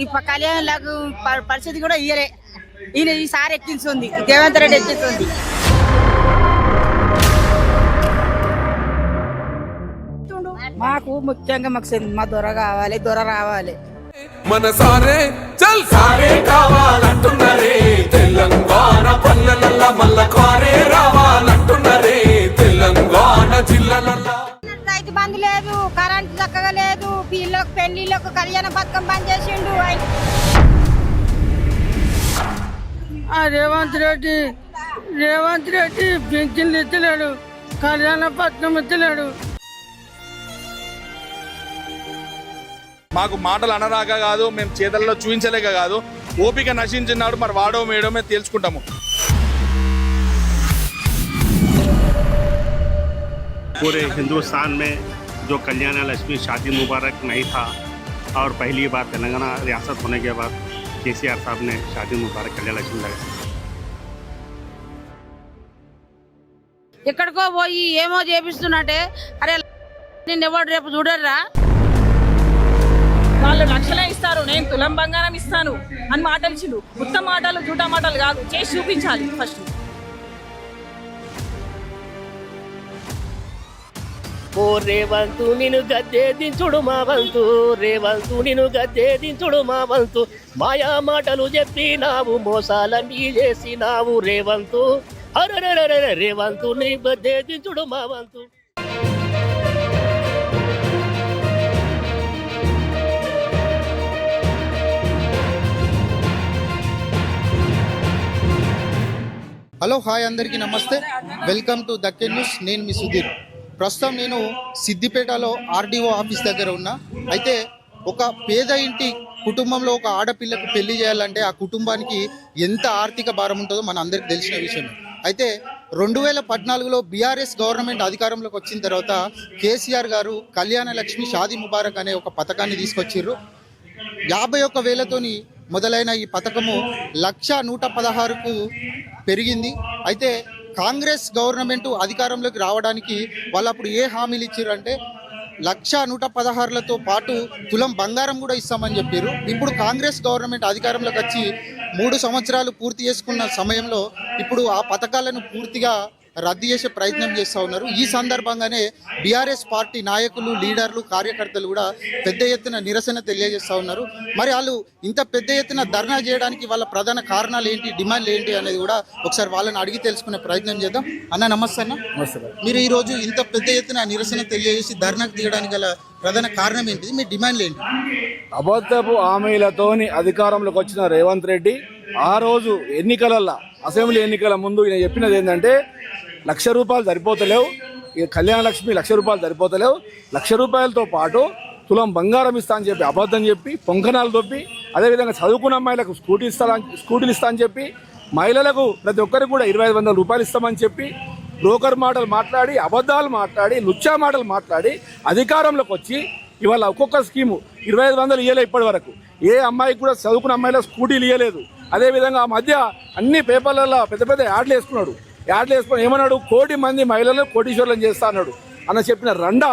ఈ కళ్యాణ్ పరిస్థితి కూడా ఇయ్యలే. ఈయన ఈసారి ఎక్కించుంది, రేవంత్ రెడ్డి ఎక్కించుంది. మాకు ముఖ్యంగా మా దొర కావాలి, దొర రావాలి. మన సారే చల్ సారే కావాలంటున్నరే, తెలంగాణ పల్లెలల్ల మల్ల కారే రావాలంటున్నరే, తెలంగాణ జిల్లాలల్ల. రైతు బంధు లేదు, కరెంట్ చక్కగా లేదు, పిల్లలకు పెళ్లిళ్ళకు కళ్యాణ పథకం బంద్ చేసిండు. రేవంత్ రెడ్డి పింఛన్లు ఇచ్చలేడు, కళ్యాణ పథకం ఇచ్చలేడు. మాకు మాటలు అనరాక కాదు, మేము చేతల్లో చూపించలేక కాదు, ఓపిక నశించినాడు. మరి వాడో మేడో మేము తెలుసుకుంటాము. पूरे हिंदुस्तान में जो कल्याण लक्ष्मी शादी मुबारक नहीं था और पहली बार तेलंगाना रियासत होने के बाद केसीआर साहब ने शादी मुबारक कल्याण लक्ष्मी लगाई. ఎక్కడికో పోయి ఏమో చేపిస్తున్నట్టే. అరే నేను ఎవరు రేపు చూడర్రా, వాళ్ళు లక్షలే ఇస్తారు, నేను తులం బంగారం ఇస్తాను అని మాటలు ఇచ్చిండు. ఉత్తమ మాటలు జూటా మాటలు కాదు, చేసి చూపించాలి ఫస్ట్. ఓ రేవంతు నిన్ను గద్దె దించుడు మా వంతు, రేవంతు నిన్ను గద్దె దించుడు మా వంతు, మాయా మాటలు చెప్పినావు, మోసాలన్నీ చేసినావు రేవంతు, అరే రేవంతు నీ గద్దె దించుడు మా వంతు. హలో హాయ్ అందరికీ నమస్తే, వెల్కమ్ టు దక్కన్ న్యూస్. నేను మీ సుధీర్. ప్రస్తుతం నేను సిద్దిపేటలో ఆర్డీఓ ఆఫీస్ దగ్గర ఉన్నా. అయితే ఒక పేద ఇంటి కుటుంబంలో ఒక ఆడపిల్లకు పెళ్లి చేయాలంటే ఆ కుటుంబానికి ఎంత ఆర్థిక భారం ఉంటుందో మన అందరికి తెలిసిన విషయం. అయితే 2014లో బీఆర్ఎస్ గవర్నమెంట్ అధికారంలోకి వచ్చిన తర్వాత కేసీఆర్ గారు కళ్యాణ లక్ష్మి షాదీ ముబారక్ అనే ఒక పథకాన్ని తీసుకొచ్చిర్రు. 51,000తోని మొదలైన ఈ పథకము 1,116కు పెరిగింది. అయితే కాంగ్రెస్ గవర్నమెంట్ అధికారంలోకి రావడానికి వాళ్ళు అప్పుడు ఏ హామీలు ఇచ్చారంటే 1,116లతో పాటు తులం బంగారం కూడా ఇస్తామని చెప్పారు. ఇప్పుడు కాంగ్రెస్ గవర్నమెంట్ అధికారంలోకి వచ్చి 3 సంవత్సరాలు పూర్తి చేసుకున్న సమయంలో ఇప్పుడు ఆ పథకాలను పూర్తిగా రద్దు చేసే ప్రయత్నం చేస్తూ ఉన్నారు. ఈ సందర్భంగానే బీఆర్ఎస్ పార్టీ నాయకులు, లీడర్లు, కార్యకర్తలు కూడా పెద్ద ఎత్తున నిరసన తెలియజేస్తూ ఉన్నారు. మరి వాళ్ళు ఇంత పెద్ద ఎత్తున ధర్నా చేయడానికి వాళ్ళ ప్రధాన కారణాలు ఏంటి, డిమాండ్లు ఏంటి అనేది కూడా ఒకసారి వాళ్ళని అడిగి తెలుసుకునే ప్రయత్నం చేద్దాం. అన్న నమస్తే. అన్న నమస్తే. మీరు ఈరోజు ఇంత పెద్ద ఎత్తున నిరసన తెలియజేసి ధర్నాకు దిగడానికి గల ప్రధాన కారణం ఏంటిది, మీ డిమాండ్లు ఏంటి? అబద్ధపు హామీలతోని అధికారంలోకి వచ్చిన రేవంత్ రెడ్డి ఆ రోజు ఎన్నికలల్లో, అసెంబ్లీ ఎన్నికల ముందు ఈయన చెప్పినది ఏంటంటే 1,00,000 రూపాయలు సరిపోతలేవు, కళ్యాణ లక్ష్మి 1,00,000 రూపాయలు సరిపోతలేవు, 1,00,000 రూపాయలతో పాటు తులం బంగారం ఇస్తా అని చెప్పి అబద్ధం చెప్పి పొంకనాలు తొప్పి, అదేవిధంగా చదువుకున్న అమ్మాయిలకు స్కూటీలు ఇస్తా అని చెప్పి, మహిళలకు ప్రతి ఒక్కరికి కూడా 2,500 రూపాయలు ఇస్తామని చెప్పి బ్రోకర్ మాటలు మాట్లాడి, అబద్ధాలు మాట్లాడి, లుచ్చా మాటలు మాట్లాడి అధికారంలోకి వచ్చి ఇవాళ ఒక్కొక్క స్కీము 2,500 ఇవ్వలే ఇప్పటి వరకు. ఏ అమ్మాయికి కూడా చదువుకున్న అమ్మాయిలకు స్కూటీలు ఇవ్వలేదు. అదేవిధంగా ఆ మధ్య అన్ని పేపర్లలో పెద్ద పెద్ద యాడ్లు వేసుకున్నాడు. యాడ్లు వేసుకొని ఏమన్నాడు, 1,00,000 మంది మహిళలను కోటీశ్వరులను చేస్తా అన్నాడు అన్న చెప్పిన రండా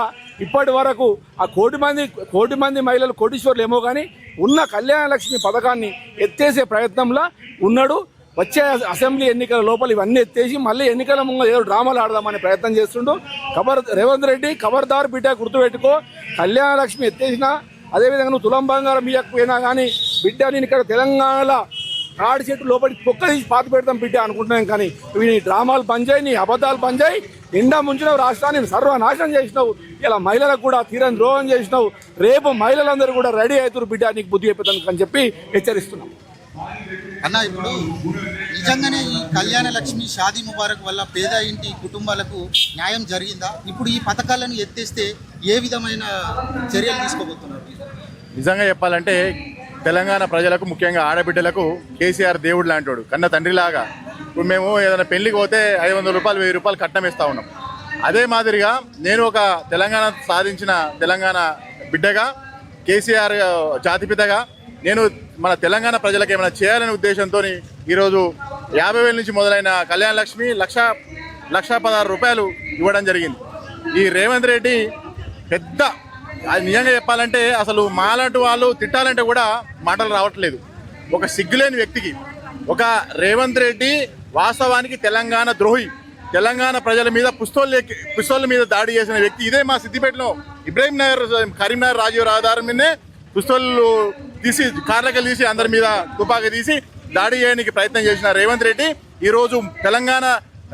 ఇప్పటి వరకు ఆ 1,00,000 మంది మహిళలు కోటీశ్వరులు ఏమో కానీ ఉన్న కళ్యాణ లక్ష్మి పథకాన్ని ఎత్తేసే ప్రయత్నంలో ఉన్నాడు. వచ్చే అసెంబ్లీ ఎన్నికల లోపల ఇవన్నీ ఎత్తేసి మళ్ళీ ఎన్నికల ముందు ఏదో డ్రామాలు ఆడదామనే ప్రయత్నం చేస్తుండు. రేవంత్ రెడ్డి ఖబర్దార్ బిడ్డ గుర్తుపెట్టుకో, కళ్యాణ లక్ష్మి ఎత్తేసినా, అదేవిధంగా నువ్వు తులం బంగారం ఇవ్వకపోయినా కానీ బిడ్డ నేను ఇక్కడ తెలంగాణలో తాడి చెట్టు లోపలికి పొక్క తీసి పాతి పెడతాం బిడ్డ అనుకుంటున్నాం. కానీ నీ డ్రామాలు బంద్ చేయి, నీ అబద్ధాలు బంద్ చేయి. నిండా ముంచినావు, రాష్ట్రాన్ని సర్వనాశనం చేసినావు. ఇలా మహిళలకు కూడా తీరని ద్రోహం చేసినావు. రేపు మహిళలందరూ కూడా రెడీ అవుతారు బిడ్డ నీకు బుద్ధి చెప్పేదానికి అని చెప్పి హెచ్చరిస్తున్నాం. అన్న ఇప్పుడు నిజంగానే ఈ కళ్యాణ లక్ష్మి షాదీ ముబారక్ వల్ల పేద ఇంటి కుటుంబాలకు న్యాయం జరిగిందా? ఇప్పుడు ఈ పథకాలను ఎత్తేస్తే ఏ విధమైన చర్యలు తీసుకోబోతున్నారు? నిజంగా చెప్పాలంటే తెలంగాణ ప్రజలకు, ముఖ్యంగా ఆడబిడ్డలకు కేసీఆర్ దేవుడు లాంటోడు, కన్న తండ్రిలాగా. ఇప్పుడు మేము ఏదైనా పెళ్లికి పోతే 500 రూపాయలు 1000 రూపాయలు కట్నం ఇస్తూ ఉన్నాం. అదే మాదిరిగా నేను ఒక తెలంగాణ సాధించిన తెలంగాణ బిడ్డగా, కేసీఆర్ జాతిపితగా నేను మన తెలంగాణ ప్రజలకు ఏమైనా చేయాలనే ఉద్దేశంతో ఈరోజు 50,000 నుంచి మొదలైన కళ్యాణ లక్ష్మి 1,16,000 రూపాయలు ఇవ్వడం జరిగింది. ఈ రేవంత్ రెడ్డి పెద్ద అది నిజంగా చెప్పాలంటే అసలు మాలాంటి వాళ్ళు తిట్టాలంటే కూడా మాటలు రావట్లేదు. ఒక సిగ్గులేని వ్యక్తికి, ఒక రేవంత్ రెడ్డి వాస్తవానికి తెలంగాణ ద్రోహి, తెలంగాణ ప్రజల మీద పిస్తోళ్ళ మీద దాడి చేసిన వ్యక్తి. ఇదే మా సిద్దిపేటలో ఇబ్రాహీం నగర్, కరీంనగర్ రాజీవ్ రహదారి మీదనే పిస్తోళ్ళు తీసి కార్లకి తీసి అందరి మీద తుపాకీ తీసి దాడి చేయడానికి ప్రయత్నం చేసిన రేవంత్ రెడ్డి ఈరోజు తెలంగాణ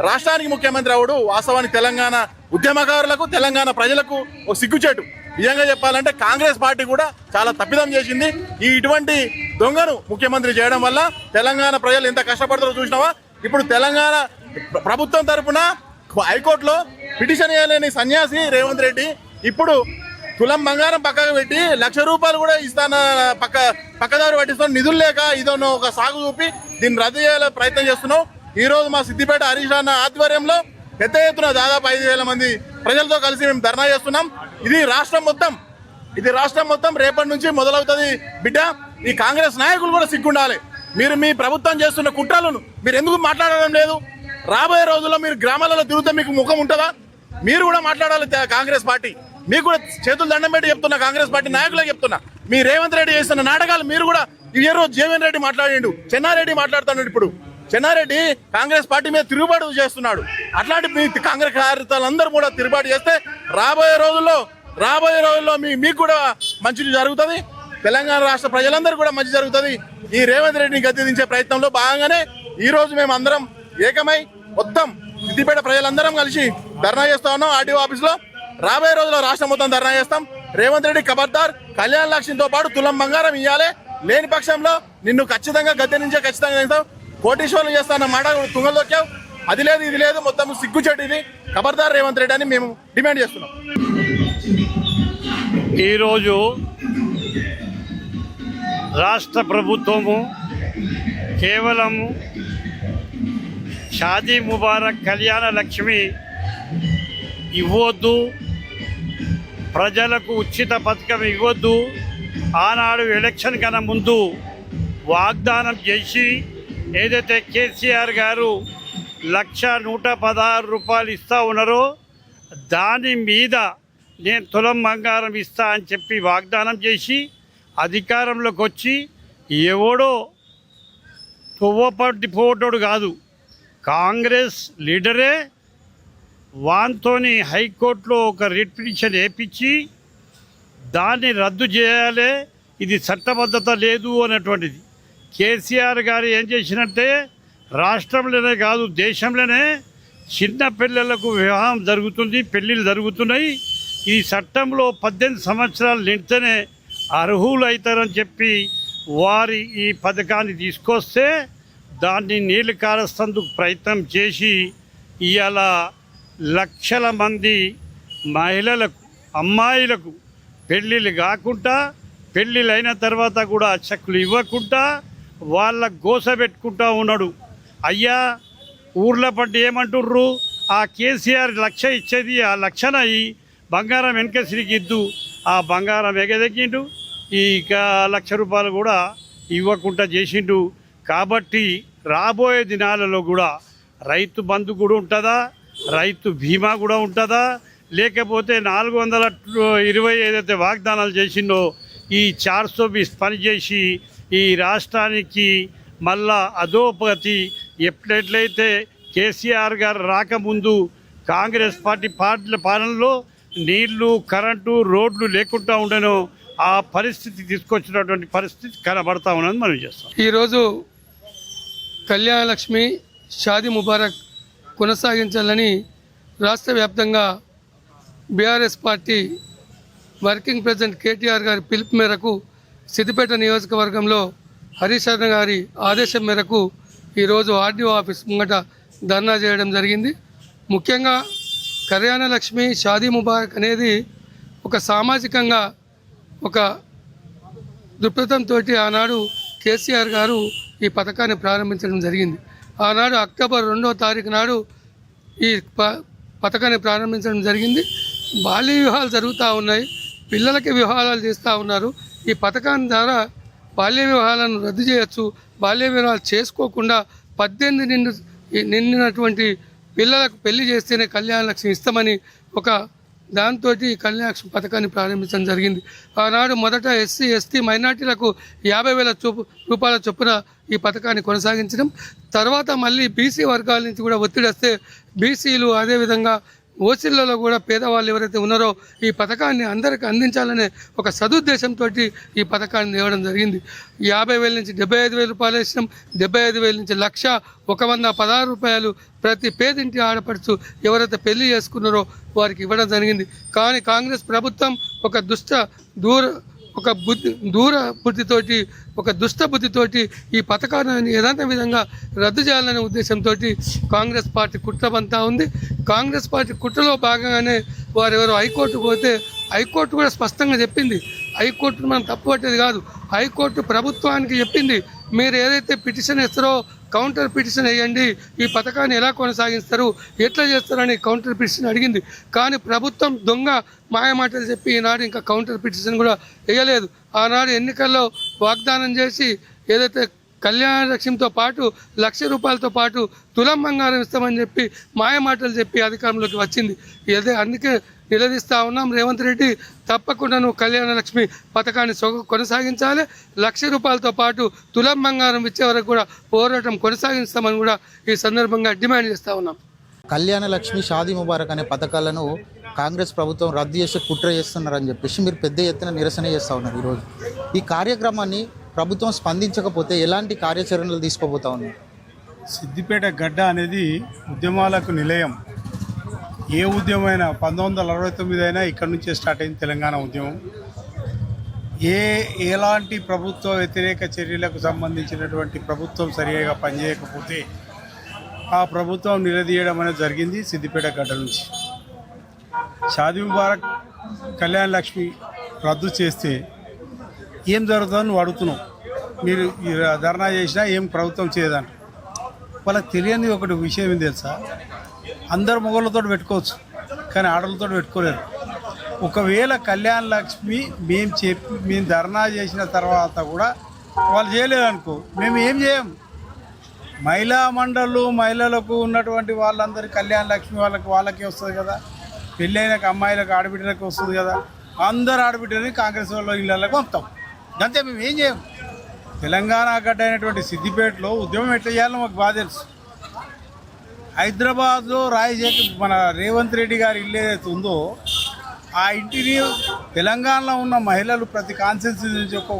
రాష్ట్రానికి ముఖ్యమంత్రి అవడు వాస్తవానికి తెలంగాణ ఉద్యమకారులకు, తెలంగాణ ప్రజలకు ఒక సిగ్గుచేటు. నిజంగా చెప్పాలంటే కాంగ్రెస్ పార్టీ కూడా చాలా తప్పిదం చేసింది. ఇటువంటి దొంగను ముఖ్యమంత్రి చేయడం వల్ల తెలంగాణ ప్రజలు ఎంత కష్టపడతారో చూసినావా. ఇప్పుడు తెలంగాణ ప్రభుత్వం తరఫున హైకోర్టులో పిటిషన్ వేయలేని సన్యాసి రేవంత్ రెడ్డి ఇప్పుడు తులం బంగారం పక్కకు పెట్టి ₹1,00,000 కూడా ఇస్తాన పక్కదారి పట్టిస్తున్నాం. నిధులు లేక ఇదోనో ఒక సాగు చూపి దీన్ని రద్దు చేయాలని ప్రయత్నం చేస్తున్నాం. ఈ రోజు మా సిద్దిపేట హరీష్ అన్న ఆధ్వర్యంలో పెద్ద ఎత్తున దాదాపు 5,000 మంది ప్రజలతో కలిసి మేము ధర్నా చేస్తున్నాం. ఇది రాష్ట్రం మొత్తం రేపటి నుంచి మొదలవుతుంది బిడ్డ. ఈ కాంగ్రెస్ నాయకులు కూడా సిగ్గుండాలి. మీరు మీ ప్రభుత్వం చేస్తున్న కుట్రలను మీరు ఎందుకు మాట్లాడడం లేదు? రాబోయే రోజుల్లో మీరు గ్రామాలలో తిరిగితే మీకు ముఖం ఉంటుందా? మీరు కూడా మాట్లాడాలి. కాంగ్రెస్ పార్టీ మీకు కూడా చేతులు దండం పెట్టి చెప్తున్నా, కాంగ్రెస్ పార్టీ నాయకులకు చెప్తున్నా, మీ రేవంత్ రెడ్డి చేస్తున్న నాటకాలు మీరు కూడా. ఈ రోజు జీవన్ రెడ్డి మాట్లాడిండు, చెన్నారెడ్డి మాట్లాడుతున్నాడు. ఇప్పుడు చెన్నారెడ్డి కాంగ్రెస్ పార్టీ మీద తిరుగుబాటు చేస్తున్నాడు. అట్లాంటి మీ కాంగ్రెస్ కార్యకర్తలందరూ కూడా తిరుగుబాటు చేస్తే రాబోయే రోజుల్లో మీకు కూడా మంచి జరుగుతుంది. తెలంగాణ రాష్ట్ర ప్రజలందరూ కూడా మంచి జరుగుతుంది. ఈ రేవంత్ రెడ్డిని గద్దె దించే ప్రయత్నంలో భాగంగానే ఈ రోజు మేము అందరం ఏకమై మొత్తం సిద్దిపేట ప్రజలందరం కలిసి ధర్నా చేస్తా ఉన్నాం ఆర్డీఓ ఆఫీస్లో. రాబోయే రోజుల్లో రాష్ట్రం మొత్తం ధర్నా చేస్తాం. రేవంత్ రెడ్డి ఖబర్దార్, కళ్యాణ లక్ష్యంతో పాటు తులం బంగారం ఇవ్వాలి. లేని పక్షంలో నిన్ను ఖచ్చితంగా గద్దె నుంచే ఖచ్చితంగా చేస్తాం. కోటీశ్వరులు చేస్తాన్న మాట తుంగలు దొక్కావు. అది లేదు ఇది లేదు, మొత్తం సిగ్గుచెట్టు ఇది. ఖబర్దార్ రేవంత్ రెడ్డి అని మేము డిమాండ్ చేస్తున్నాం. ఈరోజు రాష్ట్ర ప్రభుత్వము కేవలము షాదీ ముబారక్ కళ్యాణ లక్ష్మి ఇవ్వద్దు, ప్రజలకు ఉచిత పథకం ఇవ్వద్దు, ఆనాడు ఎలక్షన్ కన్నా ముందు వాగ్దానం చేసి ఏదైతే కేసీఆర్ గారు ₹1,116 ఇస్తా ఉన్నారో దాని మీద నేను తులం బంగారం ఇస్తా అని చెప్పి వాగ్దానం చేసి అధికారంలోకి వచ్చి ఎవడో తువ్వపట్టి పోటోడు కాదు, కాంగ్రెస్ లీడరే వాన్తోని హైకోర్టులో ఒక రిట్ పిటిషన్ వేయించి దాన్ని రద్దు చేయాలి, ఇది చట్టబద్ధత లేదు అన్నటువంటిది. కేసీఆర్ గారు ఏం చేసినట్టే రాష్ట్రంలోనే కాదు దేశంలోనే చిన్న పిల్లలకు వివాహం జరుగుతుంది, పెళ్ళిళ్ళు జరుగుతున్నాయి. ఈ చట్టంలో 18 సంవత్సరాలు నిండితేనే అర్హులు అవుతారని చెప్పి వారి ఈ పథకాన్ని తీసుకొస్తే దాన్ని నీళ్ళు కారస్తందుకు ప్రయత్నం చేసి ఇవాళ లక్షల మంది మహిళలకు, అమ్మాయిలకు పెళ్ళిళ్ళు కాకుండా, పెళ్ళిళ్ళు అయిన తర్వాత కూడా చెక్కులు ఇవ్వకుండా వాళ్ళ గోస పెట్టుకుంటా ఉన్నాడు. అయ్యా ఊర్ల పట్టి ఏమంటుర్రు, ఆ కేసీఆర్ 1,00,000 ఇచ్చేది ఆ 1,00,000 బంగారం వెనకసిరికి ఇద్దు, ఆ బంగారం ఎగదెక్కిండు, ఇక ₹1,00,000 కూడా ఇవ్వకుండా చేసిండు. కాబట్టి రాబోయే దినాలలో కూడా రైతు బంధు కూడా ఉంటుందా, రైతు బీమా కూడా ఉంటుందా, లేకపోతే 420 ఏదైతే వాగ్దానాలు చేసిండో ఈ 420 పనిచేసి ఈ రాష్ట్రానికి మళ్ళా అధోపతి ఎట్లయితే కేసీఆర్ గారు రాకముందు కాంగ్రెస్ పార్టీ పాలనలో నీళ్లు, కరెంటు, రోడ్లు లేకుండా ఉండనో ఆ పరిస్థితి తీసుకొచ్చినటువంటి పరిస్థితి కనబడతా ఉన్నది మనం చేస్తాం. ఈరోజు కళ్యాణ లక్ష్మి షాదీ ముబారక్ కొనసాగించాలని రాష్ట్ర వ్యాప్తంగా BRS party working president KTR గారి పిలుపు మేరకు సిద్దిపేట నియోజకవర్గంలో హరీష్ అన్న గారి ఆదేశం మేరకు ఈరోజు ఆర్డీఓ ఆఫీస్ ముంగట ధర్నా చేయడం జరిగింది. ముఖ్యంగా కళ్యాణ లక్ష్మి షాదీ ముబారక్ అనేది ఒక సామాజికంగా ఒక దృక్పథంతో ఆనాడు కేసీఆర్ గారు ఈ పథకాన్ని ప్రారంభించడం జరిగింది. ఆనాడు అక్టోబర్ 2వ తారీఖు నాడు ఈ పథకాన్ని ప్రారంభించడం జరిగింది. బాల్య వివాహాలు జరుగుతూ ఉన్నాయి, పిల్లలకి వివాహాలు చేస్తూ ఉన్నారు. ఈ పథకం ద్వారా బాల్య వివాహాలను రద్దు చేయొచ్చు, బాల్య వివాహాలు చేసుకోకుండా 18 నిండినటువంటి పిల్లలకు పెళ్లి చేస్తేనే కళ్యాణ లక్ష్మి ఇస్తామని ఒక దాంతో ఈ కళ్యాణలక్ష్మి పథకాన్ని ప్రారంభించడం జరిగింది. ఆనాడు మొదట ఎస్సీ ఎస్టీ మైనార్టీలకు 50,000 రూపాయల చొప్పున ఈ పథకాన్ని కొనసాగించడం, తర్వాత మళ్ళీ బీసీ వర్గాల నుంచి కూడా ఒత్తిడి వస్తే బీసీలు అదేవిధంగా ఓసీలలో కూడా పేదవాళ్ళు ఎవరైతే ఉన్నారో ఈ పథకాన్ని అందరికీ అందించాలనే ఒక సదుద్దేశంతో ఈ పథకాన్ని తేవడం జరిగింది. 50,000 నుంచి 75,000 రూపాయలు ఇచ్చినాం, 75,000 నుంచి 1,116 రూపాయలు ప్రతి పేదింటి ఆడపడుచు ఎవరైతే పెళ్లి చేసుకున్నారో వారికి ఇవ్వడం జరిగింది. కానీ కాంగ్రెస్ ప్రభుత్వం ఒక దుష్ట బుద్ధితోటి ఈ పథకాన్ని ఏదైనా విధంగా రద్దు చేయాలనే ఉద్దేశంతో కాంగ్రెస్ పార్టీ కుట్రబంతా ఉంది. కాంగ్రెస్ పార్టీ కుట్రలో భాగంగానే వారెవరో హైకోర్టుకు పోతే హైకోర్టు కూడా స్పష్టంగా చెప్పింది. హైకోర్టును మనం తప్పుపట్టేది కాదు. హైకోర్టు ప్రభుత్వానికి చెప్పింది, మీరు ఏదైతే పిటిషన్ ఇస్తారో కౌంటర్ పిటిషన్ వేయండి, ఈ పథకాన్ని ఎలా కొనసాగిస్తారు, ఎట్లా చేస్తారని కౌంటర్ పిటిషన్ అడిగింది. కానీ ప్రభుత్వం దొంగ మాయమాటలు చెప్పి ఈనాడు ఇంకా కౌంటర్ పిటిషన్ కూడా వేయలేదు. ఆనాడు ఎన్నికల్లో వాగ్దానం చేసి ఏదైతే కళ్యాణ లక్ష్యంతో పాటు 1,00,000 రూపాయలతో పాటు తులం బంగారం ఇస్తామని చెప్పి మాయమాటలు చెప్పి అధికారంలోకి వచ్చింది. అందుకే నిలదీస్తా ఉన్నాం, రేవంత్ రెడ్డి తప్పకుండా నువ్వు కళ్యాణ లక్ష్మి పథకాన్ని కొనసాగించాలి. 1,00,000 రూపాయలతో పాటు తులం బంగారం ఇచ్చే వరకు కూడా పోరాటం కొనసాగిస్తామని కూడా ఈ సందర్భంగా డిమాండ్ చేస్తూ ఉన్నాం. కళ్యాణ లక్ష్మి, షాదీ ముబారక్ అనే పథకాలను కాంగ్రెస్ ప్రభుత్వం రద్దు చేసి కుట్ర చేస్తున్నారని చెప్పేసి మీరు పెద్ద ఎత్తున నిరసన చేస్తూ ఉన్నారు. ఈరోజు ఈ కార్యక్రమాన్ని ప్రభుత్వం స్పందించకపోతే ఎలాంటి కార్యాచరణలు తీసుకోబోతా ఉన్నారు? సిద్దిపేట గడ్డ అనేది ఉద్యమాలకు నిలయం. ఏ ఉద్యమైనా 1969 అయినా ఇక్కడి నుంచే స్టార్ట్ అయింది తెలంగాణ ఉద్యమం. ఎలాంటి ప్రభుత్వ వ్యతిరేక చర్యలకు సంబంధించినటువంటి ప్రభుత్వం సరిగా పనిచేయకపోతే ఆ ప్రభుత్వం నిలదీయడం అనేది జరిగింది సిద్దిపేట గడ్డ నుంచి. షాదీ ముబారక్, కళ్యాణ లక్ష్మి రద్దు చేస్తే ఏం జరుగుతుందని నువ్వు అడుగుతున్నావు. మీరు ధర్నా చేసినా ఏం ప్రభుత్వం చేయదంట. వాళ్ళకి తెలియని ఒకటి విషయం ఏం తెలుసా, అందరు మొగళ్ళతో పెట్టుకోవచ్చు కానీ ఆడలతో పెట్టుకోలేరు. ఒకవేళ కళ్యాణ లక్ష్మి మేము ధర్నా చేసిన తర్వాత కూడా వాళ్ళు చేయలేదనుకో, మేము ఏం చేయం. మహిళా మండళ్ళు, మహిళలకు ఉన్నటువంటి వాళ్ళందరి కళ్యాణ లక్ష్మి వాళ్ళకి వస్తుంది కదా, పెళ్ళైన అమ్మాయిలకు ఆడబిడ్డలకు వస్తుంది కదా, అందరు ఆడబిడ్డని కాంగ్రెస్ వాళ్ళ ఇళ్ళకి పంపుతాం. అంతే, మేము ఏం చేయం. తెలంగాణ గడ్డ అయినటువంటి సిద్దిపేటలో ఉద్యమం ఎట్లా చేయాలో మాకు బాగా తెలుసు. హైదరాబాద్లో మన రేవంత్ రెడ్డి గారి ఇల్లు ఏదైతే ఉందో ఆ ఇంటిని తెలంగాణలో ఉన్న మహిళలు ప్రతి కాన్స్టిట్యున్సీ నుంచి ఒక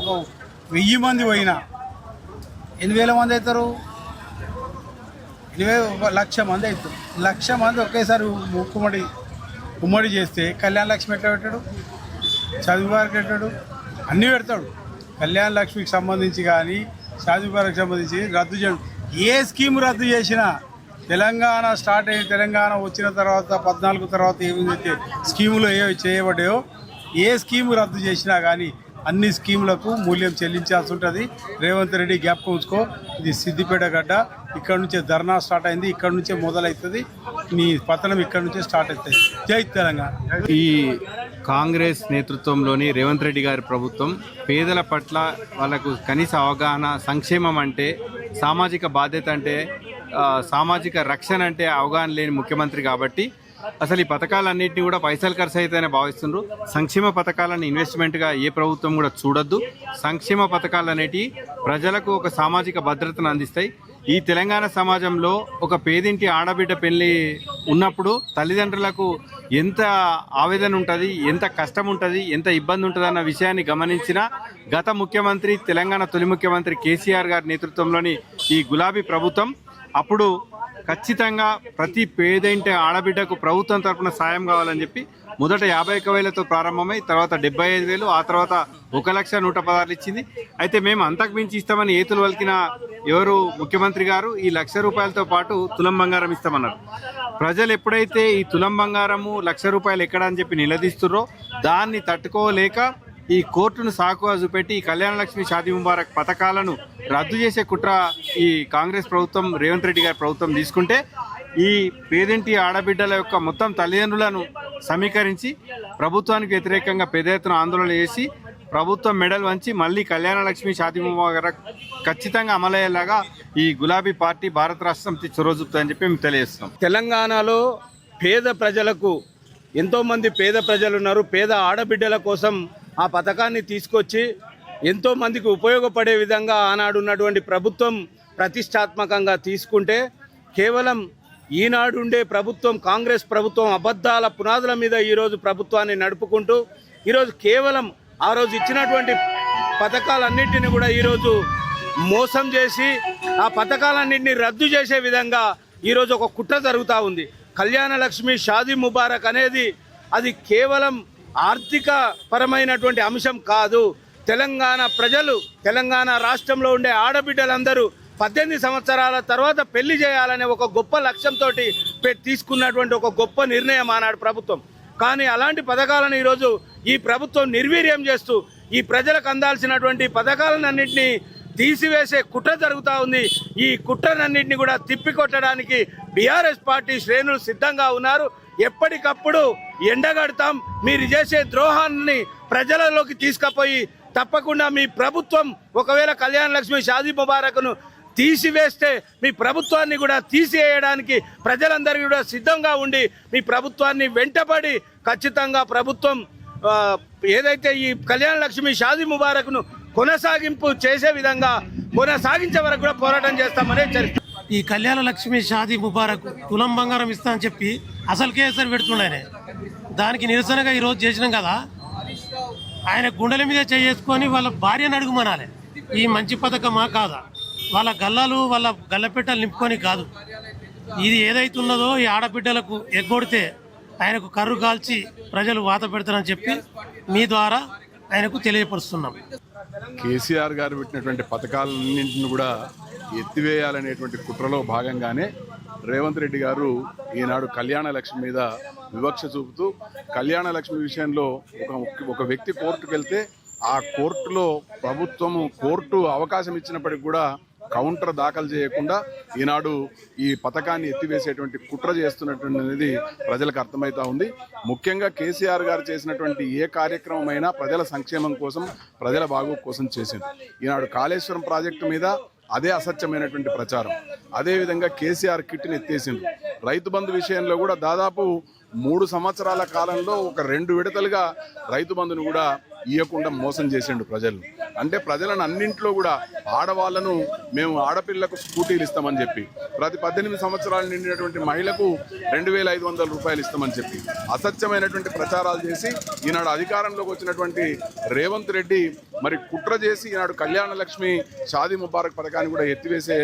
1,000 మంది పోయినా 8,000 మంది అవుతారు, 1,00,000 మంది అవుతారు. 1,00,000 మంది ఒకేసారి ఉమ్మడి చేస్తే కళ్యాణ లక్ష్మి ఎట్లా పెట్టాడు, షాదీ ముబారక్ పెట్టాడు, అన్నీ పెడతాడు. కళ్యాణ లక్ష్మికి సంబంధించి కానీ షాదీ ముబారక్ సంబంధించి రద్దు చేయడం, ఏ స్కీమ్ రద్దు చేసినా తెలంగాణ స్టార్ట్ అయ్యి తెలంగాణ వచ్చిన తర్వాత 14 తర్వాత ఏమైతే స్కీములు చేయబడ్డాయో ఏ స్కీము రద్దు చేసినా కానీ అన్ని స్కీములకు మూల్యం చెల్లించాల్సి ఉంటుంది. రేవంత్ రెడ్డి జ్ఞాపకం ఉంచుకో, ఇది సిద్దిపేట గడ్డ, ఇక్కడ నుంచే ధర్నా స్టార్ట్ అయింది, ఇక్కడ నుంచే మొదలవుతుంది, నీ పతనం ఇక్కడ నుంచే స్టార్ట్ అవుతుంది. జై తెలంగాణ. ఈ కాంగ్రెస్ నేతృత్వంలోని రేవంత్ రెడ్డి గారి ప్రభుత్వం పేదల పట్ల వాళ్ళకు కనీస అవగాహన, సంక్షేమం అంటే, సామాజిక బాధ్యత అంటే, సామాజిక రక్షణ అంటే అవగాహన లేని ముఖ్యమంత్రి కాబట్టి అసలు ఈ పథకాలన్నింటినీ కూడా పైసలు ఖర్చు అయితేనే భావిస్తున్నారు. సంక్షేమ పథకాలను ఇన్వెస్ట్మెంట్గా ఏ ప్రభుత్వం కూడా చూడొద్దు. సంక్షేమ పథకాలు అనేటివి ప్రజలకు ఒక సామాజిక భద్రతను అందిస్తాయి. ఈ తెలంగాణ సమాజంలో ఒక పేదింటి ఆడబిడ్డ పెళ్లి ఉన్నప్పుడు తల్లిదండ్రులకు ఎంత ఆవేదన ఉంటుంది, ఎంత కష్టం ఉంటుంది, ఎంత ఇబ్బంది ఉంటుంది అన్న విషయాన్ని గమనించిన గత ముఖ్యమంత్రి, తెలంగాణ తొలి ముఖ్యమంత్రి కేసీఆర్ గారి నేతృత్వంలోని ఈ గులాబీ ప్రభుత్వం అప్పుడు ఖచ్చితంగా ప్రతి పేదింటి ఆడబిడ్డకు ప్రభుత్వం తరఫున సాయం కావాలని చెప్పి మొదట 51,000తో ప్రారంభమై తర్వాత 75,000, ఆ తర్వాత 1,116,000 ఇచ్చింది. అయితే మేము అంతకు మించి ఇస్తామని ఏతులు వలికిన ఎవరు ముఖ్యమంత్రి గారు ఈ 1,00,000 రూపాయలతో పాటు తులం బంగారం ఇస్తామన్నారు. ప్రజలు ఎప్పుడైతే ఈ తులం బంగారము 1,00,000 రూపాయలు ఎక్కడ అని చెప్పి నిలదీస్తుర్రో దాన్ని తట్టుకోలేక ఈ కోర్టును సాకుగా చూపెట్టి ఈ కళ్యాణ లక్ష్మి, షాదీ ముబారక్ పథకాలను రద్దు చేసే కుట్ర ఈ కాంగ్రెస్ ప్రభుత్వం, రేవంత్ రెడ్డి గారి ప్రభుత్వం తీసుకుంటే ఈ పేదింటి ఆడబిడ్డల యొక్క మొత్తం తల్లిదండ్రులను సమీకరించి ప్రభుత్వానికి వ్యతిరేకంగా పెద్ద ఎత్తున ఆందోళన చేసి ప్రభుత్వం మెడల్ వంచి మళ్ళీ కళ్యాణ లక్ష్మి, షాదీ ముబారక్ ఖచ్చితంగా అమలయ్యేలాగా ఈ గులాబీ పార్టీ భారత రాష్ట్ర సమితి చొరవ చూపుతుందని చెప్పి మేము తెలియజేస్తున్నాం. తెలంగాణలో పేద ప్రజలకు ఎంతోమంది పేద ప్రజలు ఉన్నారు. పేద ఆడబిడ్డల కోసం ఆ పథకాన్ని తీసుకొచ్చి ఎంతోమందికి ఉపయోగపడే విధంగా ఆనాడు ఉన్నటువంటి ప్రభుత్వం ప్రతిష్టాత్మకంగా తీసుకుంటే కేవలం ఈనాడు ఉండే ప్రభుత్వం, కాంగ్రెస్ ప్రభుత్వం అబద్ధాల పునాదుల మీద ఈరోజు ప్రభుత్వాన్ని నడుపుకుంటూ ఈరోజు కేవలం ఆ రోజు ఇచ్చినటువంటి పథకాలన్నింటినీ కూడా ఈరోజు మోసం చేసి ఆ పథకాలన్నింటినీ రద్దు చేసే విధంగా ఈరోజు ఒక కుట్ర జరుగుతూ ఉంది. కళ్యాణ లక్ష్మి, షాదీ ముబారక్ అనేది అది కేవలం ఆర్థిక పరమైనటువంటి అంశం కాదు. తెలంగాణ ప్రజలు, తెలంగాణ రాష్ట్రంలో ఉండే ఆడబిడ్డలందరూ 18 సంవత్సరాల తర్వాత పెళ్లి చేయాలనే ఒక గొప్ప లక్ష్యంతో తీసుకున్నటువంటి ఒక గొప్ప నిర్ణయం ఆనాడు ప్రభుత్వం. కానీ అలాంటి పథకాలను ఈరోజు ఈ ప్రభుత్వం నిర్వీర్యం చేస్తూ ఈ ప్రజలకు అందాల్సినటువంటి పథకాలన్నింటినీ తీసివేసే కుట్ర జరుగుతూ ఉంది. ఈ కుట్రనన్నింటినీ కూడా తిప్పికొట్టడానికి బీఆర్ఎస్ పార్టీ శ్రేణులు సిద్ధంగా ఉన్నారు. ఎప్పటికప్పుడు ఎండగడతాం. మీరు చేసే ద్రోహాన్ని ప్రజలలోకి తీసుకుపోయి తప్పకుండా మీ ప్రభుత్వం ఒకవేళ కళ్యాణ లక్ష్మి, షాదీ ముబారక్ను తీసివేస్తే మీ ప్రభుత్వాన్ని కూడా తీసివేయడానికి ప్రజలందరికీ కూడా సిద్ధంగా ఉండి మీ ప్రభుత్వాన్ని వెంటబడి ఖచ్చితంగా ప్రభుత్వం ఏదైతే ఈ కళ్యాణ లక్ష్మి, షాదీ ముబారక్ను కొనసాగింపు చేసే విధంగా కొనసాగించే వరకు కూడా పోరాటం చేస్తామని హెచ్చరిస్తాం. ఈ కళ్యాణ లక్ష్మి, షాదీ ముబారక్ తులం బంగారం ఇస్తా అని చెప్పి అసలు కేసరి పెడుతుండే దానికి నిరసనగా ఈరోజు చేసినాం కదా. ఆయన గుండెల మీద చేసుకొని వాళ్ళ భార్యను అడుగుమనాలి, ఈ మంచి పథకమా కాదా, వాళ్ళ గల్లాలు వాళ్ళ గల్లపెట్టలు నింపుకొని కాదు. ఇది ఏదైతున్నదో ఈ ఆడబిడ్డలకు ఎగ్గొడితే ఆయనకు కర్రు కాల్చి ప్రజలు వాత పెడతారని చెప్పి మీ ద్వారా ఆయనకు తెలియపరుస్తున్నాం. కేసీఆర్ గారు పెట్టినటువంటి పథకాలన్నింటిని కూడా ఎత్తివేయాలనేటువంటి కుట్రలో భాగంగానే రేవంత్ రెడ్డి గారు ఈనాడు కళ్యాణ లక్ష్మి మీద వివక్ష చూపుతూ కళ్యాణ లక్ష్మి విషయంలో ఒక వ్యక్తి కోర్టుకు వెళ్తే ఆ కోర్టులో కోర్టు అవకాశం ఇచ్చినప్పటికి కూడా కౌంటర్ దాఖలు చేయకుండా ఈనాడు ఈ పథకాన్ని ఎత్తివేసేటువంటి కుట్ర చేస్తున్నటువంటిది ప్రజలకు అర్థమవుతా ఉంది. ముఖ్యంగా కేసీఆర్ గారు చేసినటువంటి ఏ కార్యక్రమం అయినా ప్రజల సంక్షేమం కోసం, ప్రజల బాగు కోసం చేసింది. ఈనాడు కాళేశ్వరం ప్రాజెక్టు మీద అదే అసత్యమైనటువంటి ప్రచారం. అదేవిధంగా కేసీఆర్ కిట్ని ఎత్తేసింది. రైతు బంధు విషయంలో కూడా దాదాపు 3 సంవత్సరాల కాలంలో ఒక 2 విడతలుగా రైతు బంధును కూడా ఇవ్వకుండా మోసం చేసిండు ప్రజలు. అంటే ప్రజలను అన్నింట్లో కూడా ఆడవాళ్లను మేము ఆడపిల్లకు స్కూటీలు ఇస్తామని చెప్పి, ప్రతి 18 సంవత్సరాలు నిండినటువంటి మహిళకు 2500 రూపాయలు ఇస్తామని చెప్పి అసత్యమైనటువంటి ప్రచారాలు చేసి ఈనాడు అధికారంలోకి వచ్చినటువంటి రేవంత్ రెడ్డి మరి కుట్ర చేసి ఈనాడు కళ్యాణ లక్ష్మి, షాదీ ముబారక్ పథకాన్ని కూడా ఎత్తివేసే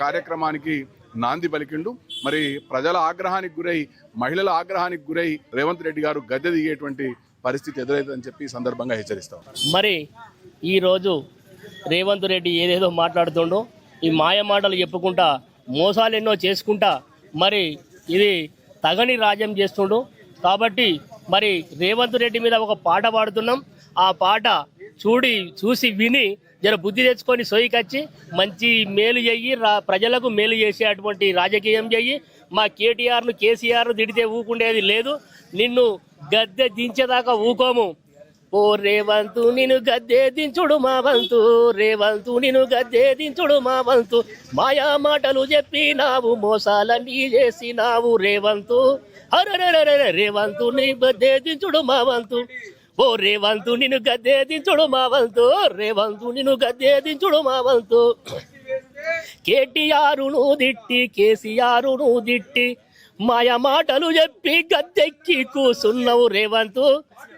కార్యక్రమానికి నాంది పలికిండు. మరి ప్రజల ఆగ్రహానికి గురై, మహిళల ఆగ్రహానికి గురై రేవంత్ రెడ్డి గారు గద్దె దిగేటువంటి పరిస్థితి ఎదురైతుందని చెప్పి ఈ సందర్భంగా హెచ్చరిస్తాం. మరి ఈరోజు రేవంత్ రెడ్డి ఏదేదో మాట్లాడుతుండో, ఈ మాయ మాటలు చెప్పుకుంటా, మోసాలు ఎన్నో చేసుకుంటా మరి ఇది తగని రాజ్యం చేస్తుండు. కాబట్టి మరి రేవంత్ రెడ్డి మీద ఒక పాట పాడుతున్నాం. ఆ పాట చూసి విని జర బుద్ధి తెచ్చుకొని సోయికొచ్చి మంచి మేలు చెయ్యి, ప్రజలకు మేలు చేసేటువంటి రాజకీయం చెయ్యి. మా కేటీఆర్ను, కేసీఆర్ను తిడితే ఊకుండేది లేదు. నిన్ను గద్దె దించేదాకా ఊకోము. ఓ రేవంతు నిన్ను గద్దె దించుడు మా వంతు, రేవంతు నిన్ను గద్దె దించుడు మా వంతు, మాయా మాటలు చెప్పినావు, మోసాలన్నీ చేసినావు రేవంతు. అరే రేవంతు నీ గద్దె దించుడు మా వంతు, ఓ రేవంతు నిన్ను గద్దె దించుడు మా వంతు, రేవంతు నిన్ను గద్దె దించుడు మా వంతు. కేటీఆర్ను దిట్టి, కేసీఆర్ను దిట్టి, మాయ మాటలు చెప్పి గద్దెక్కి కూసున్నావు రేవంతు.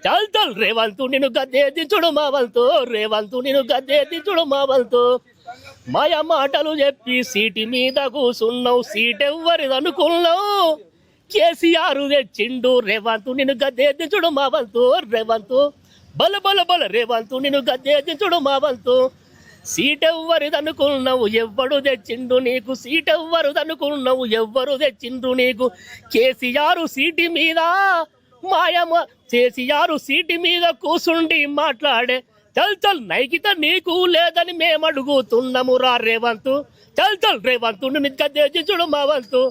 చల్ రేవంతు నిన్ను గద్దె దించుడు మా వంతు, రేవంతు నిన్ను గద్దె దించుడు మా వంతు. మాయ మాటలు చెప్పి సీటి మీద కూసున్నావు, సీటెవ్వరిదనుకున్నావు, కేసీఆర్ తెచ్చిండు రేవంతు నిన్ను గద్దె దించుడు మా వంతు, రేవంతు బల రేవంతు నిన్ను గద్దె దించుడు మా వంతు. సీటెవ్వరిదనుకున్నావు, ఎవ్వడు తెచ్చిండు నీకు, సీటెవ్వరుదనుకున్నావు, ఎవ్వరు తెచ్చిండ్రు నీకు. కేసీఆర్ సీటి మీద కేసీఆర్ సీటి మీద కూసుండి మాట్లాడే, చల్ నైకిత నీకు లేదని మేము అడుగుతున్నాము రా రేవంతు. చల్ రేవంతు నిన్ను గద్దె దించుడు మా వంతు,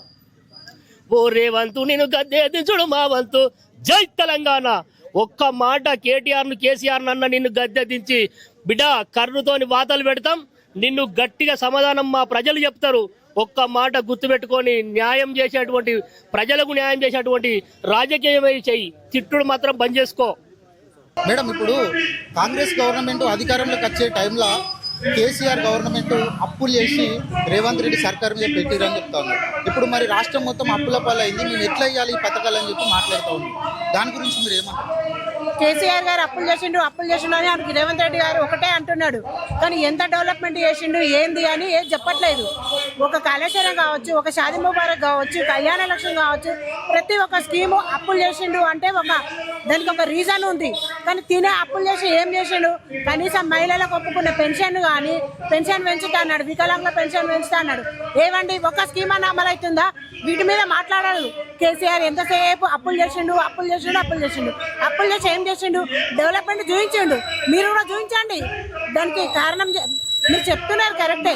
ఓ రేవంతు నిన్ను గద్దె దించుడు మా వంతు. జై తెలంగాణ. ఒక్క మాట కేటీఆర్ను, కేసీఆర్ను అన్న నిన్ను గద్దె దించి బిడ్డ కర్రుతోని వాతలు పెడతాం, నిన్ను గట్టిగా సమాధానం మా ప్రజలు చెప్తారు. ఒక్క మాట గుర్తుపెట్టుకొని న్యాయం చేసేటువంటి ప్రజలకు న్యాయం చేసేటువంటి రాజకీయమే చెయ్యి, తిట్టుడు మాత్రం బంద్ చేసుకో. మేడం, ఇప్పుడు కాంగ్రెస్ గవర్నమెంట్ అధికారంలోకి వచ్చే టైంలో కేసీఆర్ గవర్నమెంట్ అప్పులు చేసి రేవంత్ రెడ్డి సర్కార్ మీద పెట్టిరని చెప్తా ఉన్నారు. ఇప్పుడు మరి రాష్ట్రం మొత్తం అప్పుల పాలైంది, మేము ఎట్లా ఇవ్వాలి ఈ పథకాలని చెప్పి మాట్లాడుతూ ఉన్నాం. దాని గురించి మీరు ఏమంటారు? కేసీఆర్ గారు అప్పులు చేసిండు అని ఆయనకి రేవంత్ రెడ్డి గారు ఒకటే అంటున్నాడు, కానీ ఎంత డెవలప్మెంట్ చేసిండు ఏంది అని ఏం చెప్పట్లేదు. ఒక కాళేశ్వరం కావచ్చు, ఒక షాదీ ముబారక్ కావచ్చు, కళ్యాణ లక్ష్మి కావచ్చు, ప్రతి ఒక్క స్కీము అప్పులు చేసిండు అంటే దానికి ఒక రీజన్ ఉంది. కానీ తినే అప్పులు చేసి ఏం చేసిండు? కనీసం మహిళలకు ఒప్పుకున్న పెన్షన్ కానీ పెన్షన్ పెంచుతా అన్నాడు, వికలాంగుల పెన్షన్ పెంచుతా అన్నాడు. ఏవండి, ఒక స్కీమ్ అన్న అమలవుతుందా? వీటి మీద మాట్లాడాడు కేసీఆర్. ఎంతసేపు అప్పులు చేసిండు అప్పులు చేసి ఏం చేసిండు? డెవలప్మెంట్ చూపించిండు. మీరు కూడా చూపించండి. దానికి కారణం మీరు చెప్తున్నారు కరెక్టే,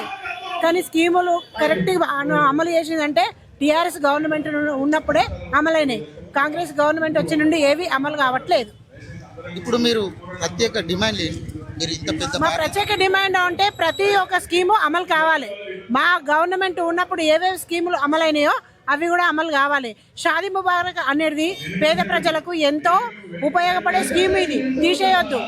కానీ స్కీములు కరెక్ట్గా అమలు చేసిందంటే టీఆర్ఎస్ గవర్నమెంట్ ఉన్నప్పుడే అమలైనాయి. కాంగ్రెస్ గవర్నమెంట్ వచ్చి నుండి ఏవి అమలు కావట్లేదు. ఇప్పుడు మీరు ప్రత్యేక డిమాండ్ మా ప్రత్యేక డిమాండ్ అంటే ప్రతి ఒక్క స్కీము అమలు కావాలి. మా గవర్నమెంట్ ఉన్నప్పుడు ఏవేవి స్కీములు అమలైనాయో అవి కూడా అమలు కావాలి. షాదీ ముబారక్ అనేది పేద ప్రజలకు ఎంతో ఉపయోగపడే స్కీమ్, ఇది తీసేయొద్దు.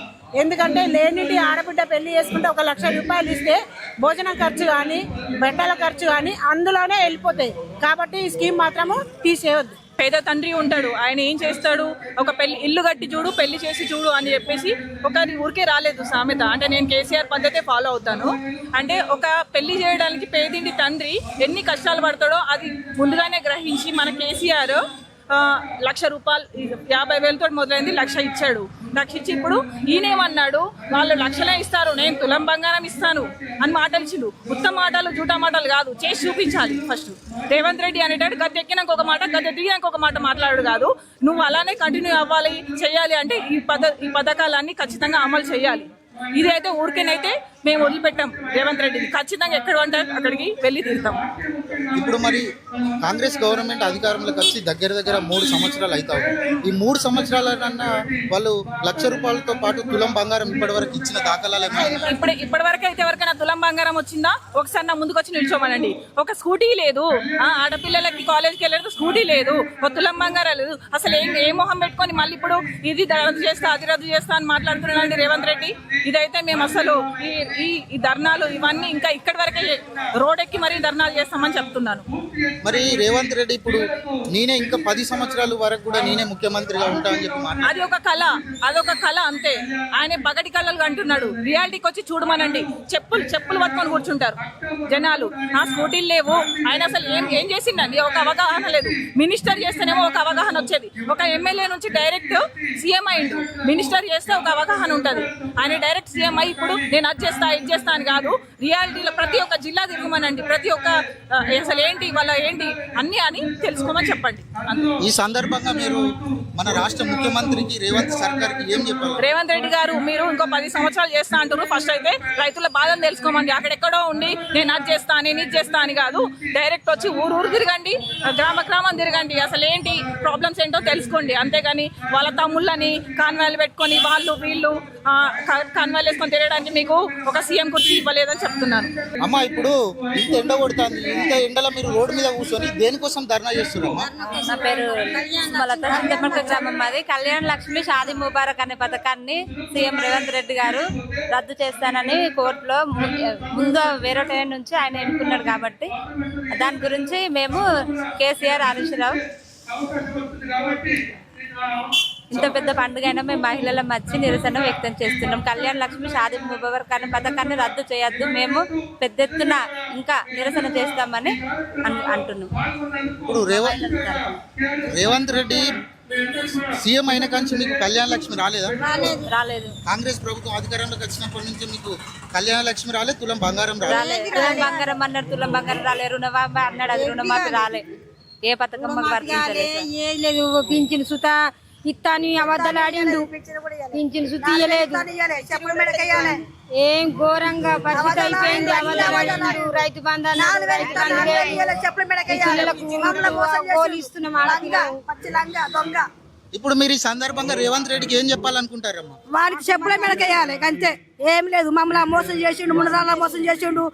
ఎందుకంటే లేనిటి ఆడబిడ్డ పెళ్లి చేసుకుంటే 1 లక్ష రూపాయలు ఇస్తే భోజనం ఖర్చు కానీ బట్టల ఖర్చు కానీ అందులోనే వెళ్ళిపోతాయి. కాబట్టి ఈ స్కీమ్ మాత్రము తీసేయొద్దు. పేద తండ్రి ఉంటాడు, ఆయన ఏం చేస్తాడు? ఒక ఇల్లు కట్టి చూడు, పెళ్లి చేసి చూడు అని చెప్పేసి ఒకరి ఊరికే రాలేదు సామెత. అంటే నేను కేసీఆర్ పద్ధతే ఫాలో అవుతాను. అంటే ఒక పెళ్లి చేయడానికి పేదింటి తండ్రి ఎన్ని కష్టాలు పడతాడో అది ముందుగానే గ్రహించి మన కేసీఆర్ 1 లక్ష రూపాయలు 50,000తో మొదలైంది, 1 లక్ష ఇచ్చాడు. 1 లక్ష ఇచ్చి ఇప్పుడు ఈయనేమన్నాడు, వాళ్ళు లక్షలే ఇస్తారు, నేను తులం బంగారం ఇస్తాను అని మాటలు ఇచ్చిండు. ఉత్తమ మాటలు జూటా మాటలు కాదు, చేసి చూపించాలి. ఫస్ట్ రేవంత్ రెడ్డి అనేటాడు గద్దె ఎక్కినాక ఒక మాట, గద్దె దిగినాక ఒక మాట మాట్లాడు కాదు. నువ్వు అలానే కంటిన్యూ అవ్వాలి, చెయ్యాలి. అంటే ఈ పథకాలన్నీ ఖచ్చితంగా అమలు చేయాలి. ఇదైతే ఊరికేనైతే మేము వదిలిపెట్టాం. రేవంత్ రెడ్డిని ఖచ్చితంగా ఎక్కడ అంటే అక్కడికి వెళ్ళి తీరుతాం. ఇప్పుడు మరి కాంగ్రెస్ గవర్నమెంట్ అధికారంలోకి వచ్చి దగ్గర 3 సంవత్సరాలు అవుతాయి. ఈ 3 సంవత్సరాలన్నా వాళ్ళు 1 లక్ష రూపాయలతో పాటు తులం బంగారం ఇప్పటి వరకు ఇచ్చిన దాఖలాలు ఇప్పటి వరకు అయితే ఎవరికైనా తులం బంగారం వచ్చిందా? ఒకసారి నా ముందుకు వచ్చి నిల్చోమనండి. ఒక స్కూటీ లేదు, ఆడపిల్లలకి కాలేజ్కి వెళ్ళలేదు, స్కూటీ లేదు, ఒక తులం బంగారం లేదు. అసలు ఏ మొహం పెట్టుకొని మళ్ళీ ఇప్పుడు ఇది రద్దు చేస్తా అది రద్దు చేస్తా అని మాట్లాడుతున్నాడు రేవంత్ రెడ్డి. ఇదైతే మేము అసలు ఈ ధర్నాలు ఇవన్నీ ఇంకా ఇక్కడి వరకే రోడ్ ఎక్కి మరీ ధర్నాలు చేస్తామని చెప్తున్నాను. మరి రేవంత్ రెడ్డి ఇప్పుడు నేనే ఇంకా 10 సంవత్సరాల వరకు కూడా నేనే ముఖ్యమంత్రిగా ఉంటానని చెప్పి అది ఒక కళ, అదొక కళ అంతే. ఆయన పగటి కళలు అంటున్నాడు. రియాలిటీకి వచ్చి చూడమనండి. చెప్పులు పట్టుకొని కూర్చుంటారు జనాలు. ఆ స్కూటీలు లేవు. ఆయన అసలు ఏం చేసిండండి? ఒక అవగాహన లేదు. మినిస్టర్ చేస్తేనేమో ఒక అవగాహన వచ్చేది. ఒక ఎమ్మెల్యే నుంచి డైరెక్ట్ సీఎం అయిండు. మినిస్టర్ చేస్తే ఒక అవగాహన ఉంటుంది. ఆయన డైరెక్ట్ సీఎం అయ్యి ఇప్పుడు నేను అది చేస్తా ఇది చేస్తా అని కాదు. రియాలిటీలో ప్రతి ఒక్క జిల్లా తిరగమనండి. ప్రతి ఒక్క అసలు ఏంటి వాళ్ళ ఏంటి అన్ని అని తెలుసుకోమని చెప్పండి. ఈ సందర్భంగా మీరు మన రాష్ట్ర ముఖ్యమంత్రికి రేవంత్ సర్కార్కి ఏం చెప్పారు? రేవంత్ రెడ్డి గారు, మీరు ఇంకో 10 సంవత్సరాలు చేస్తా అంటారు. ఫస్ట్ అయితే రైతుల బాధను తెలుసుకోమండి. అక్కడెక్కడో ఉండి నేను అది చేస్తా నేను ఇది చేస్తా అని కాదు. డైరెక్ట్ వచ్చి ఊరు తిరగండి, గ్రామం తిరగండి. అసలు ఏంటి ప్రాబ్లమ్స్ ఏంటో తెలుసుకోండి. అంతేగాని వాళ్ళ తమ్ముళ్ళని కాన్వాయిలు పెట్టుకొని వీళ్ళు కాన్వాయిలు వేసుకొని తిరగడానికి మీకు ఒక సీఎం కుర్చీ ఇవ్వలేదని చెప్తున్నాను. అమ్మా, ఇప్పుడు ఇంత ఎండ కొడుతుంది, ఇంత ఎండలో మీరు రోడ్డు మీద కూర్చొని దేనికోసం ధర్నా చేస్తున్నారమ్మా? నా పేరు గ్రామం. మాది కళ్యాణ లక్ష్మి షాదీ ముబారక్ అనే పథకాన్ని సీఎం రేవంత్ రెడ్డి గారు రద్దు చేస్తానని కోర్టులో ముందు వేరే టైం నుంచి ఆయన ఎన్నుకున్నాడు. కాబట్టి దాని గురించి మేము కేసీఆర్ హరీశ్రావు ఇంత పెద్ద పండుగ అయినా మేము మహిళల మధ్య నిరసన వ్యక్తం చేస్తున్నాం. కళ్యాణ లక్ష్మి షాదీ ముబారక్ అనే పథకాన్ని రద్దు చేయొద్దు, మేము పెద్ద ఎత్తున ఇంకా నిరసన చేస్తామని అంటున్నాం. ఇప్పుడు రేవంత్ రెడ్డి సీఎం అయిన కానీ మీకు కళ్యాణ లక్ష్మి రాలేదా? రాలేదు. కాంగ్రెస్ ప్రభుత్వం అధికారంలోకి వచ్చినప్పటి నుంచి మీకు కళ్యాణ లక్ష్మి రాలేదు, తులం బంగారం రాలేదు. తులం బంగారం అన్నాడు, తులం బంగారం రాలేదు. రుణమాఫీ అన్నాడు, అది రుణమాఫీ రాలే. ఏ పథకం మాకు వర్తించలేదు. పింఛన్ సుత ఇత్తాని అబద్ధాలు ఆడిండు. పింఛన్ సుత ఇయ్యలేదు. ఏం ఘోరంగా పరిస్థితి అయిపోయింది. రైతు బంధాలు ఇప్పుడు మీరు ఈ సందర్భంగా రేవంత్ రెడ్డికి ఏం చెప్పాలనుకుంటారమ్మా? వారికి చెప్పుల మెడకేయాలి అంతే, ఏం లేదు. మమ్మల్ని మోసం చేసిండు, మునరాల మోసం చేసిండు,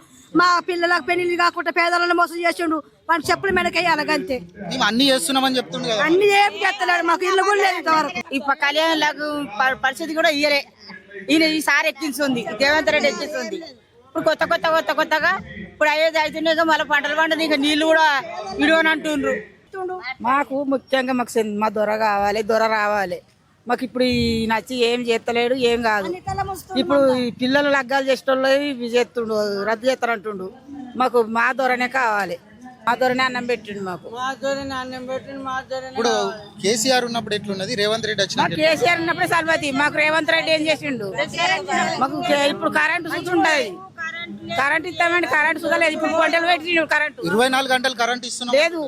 మా పిల్లలకు పెళ్లి కాకుండా పేదలను మోసం చేసిండు. వాడిని చెప్పులు మెడకేయాలి అంతే. మేము అన్ని చేస్తున్నామని చెప్తుండే కదా. అన్ని ఏం చేస్తలేడు, మాకు ఇల్లు కూడా లేదు ఇంతవరకు. ఇప్పుడు కళ్యాణ్ పరిస్థితి కూడా ఇయ్యలే. ఈయన ఈసారి ఎక్కించుంది, రేవంత్ రెడ్డి ఎక్కించుంది. ఇప్పుడు కొత్తగా ఇప్పుడు అయ్యేది అవుతున్నాయి. మళ్ళీ పంటలు పండుగ ఇక నీళ్లు కూడా విడువని అంటుండ్రు. మాకు ముఖ్యంగా మా దొర కావాలి, దొర రావాలి మాకు. ఇప్పుడు ఈ నచ్చి ఏం చేస్తలేడు, ఏం కాదు. ఇప్పుడు ఈ పిల్లలు లగ్గాలు చేసేటోళ్ళు ఇవి చేస్తుండు, రద్దు చేస్తారంటుండు. మాకు మా దొరనే కావాలి, మా దొరనే అన్నం పెట్టిండు. మాకు ఇప్పుడు కేసీఆర్ ఉన్నప్పుడు ఎట్లున్నది, రేవంత్ రెడ్డి వచ్చిన కేసీఆర్ ఉన్నప్పుడే సల్మతి. మాకు రేవంత్ రెడ్డి ఏం చేసిండు? మాకు ఇప్పుడు కరెంటు చూస్తుంటది. కరెంట్ ఇస్తామండి, కరెంట్ చూడలేదు. ఇప్పుడు పొంటలు పెట్టిండు కరెంటు. 24 గంటలు కరెంట్ ఇస్తున్నాం. లేదు,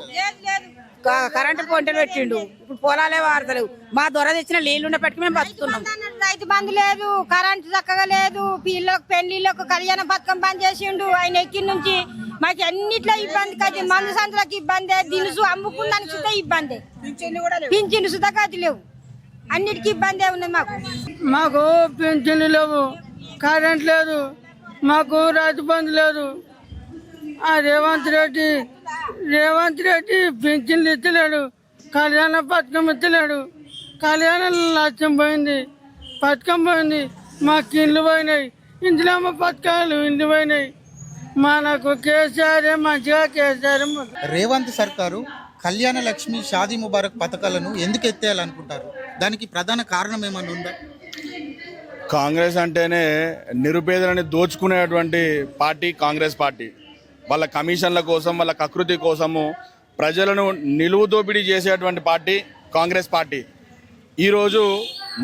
కరెంటు పొంటలు పెట్టిండు. ఇప్పుడు పొలాలే వాడతలేవు. మా దొర తెచ్చిన నీళ్లు పెట్టుకుని మేము బతుకుతున్నాం. రైతు బంధు లేదు, కరెంటు చక్కగా లేదు. పిల్లలకు పెళ్లిళ్ళకు కళ్యాణ పథకం బంద్ చేసిండు ఆయన ఎక్కి నుంచి. మాకు అన్నిట్లో ఇబ్బంది కదా. మందు సంచులకు ఇబ్బంది, దినుసు అమ్ముకున్నానికి సుతా ఇబ్బంది, పింఛన్లు సుతా గది లేవు. అన్నిటికీ ఇబ్బంది ఉన్నది మాకు. మాకు పింఛన్లు లేవు, కరెంట్ లేదు, మాకు రైతు బంధు లేదు. ఆ రేవంత్ రెడ్డి పింఛన్లు ఇస్తలేడు, కళ్యాణ పథకం ఇస్తలేడు. కళ్యాణం లక్ష్యం పోయింది, పథకం పోయింది, మాకు ఇండ్లు పోయినాయి. ఇందులో మా పథకాలు ఇండ్లు పోయినాయి. మనకు కేసీఆర్ మంచిగా కేసీఆర్. రేవంత్ సర్కారు కళ్యాణ లక్ష్మి, షాదీ ముబారక్ పథకాలను ఎందుకు ఎత్తేయాలనుకుంటారు? దానికి ప్రధాన కారణం ఏమన్నా ఉందా? కాంగ్రెస్ అంటేనే నిరుపేదలని దోచుకునేటువంటి పార్టీ కాంగ్రెస్ పార్టీ. వాళ్ళ కమిషన్ల కోసం, వాళ్ళ కకృతి కోసము ప్రజలను నిలువు దోపిడీ చేసేటువంటి పార్టీ కాంగ్రెస్ పార్టీ. ఈరోజు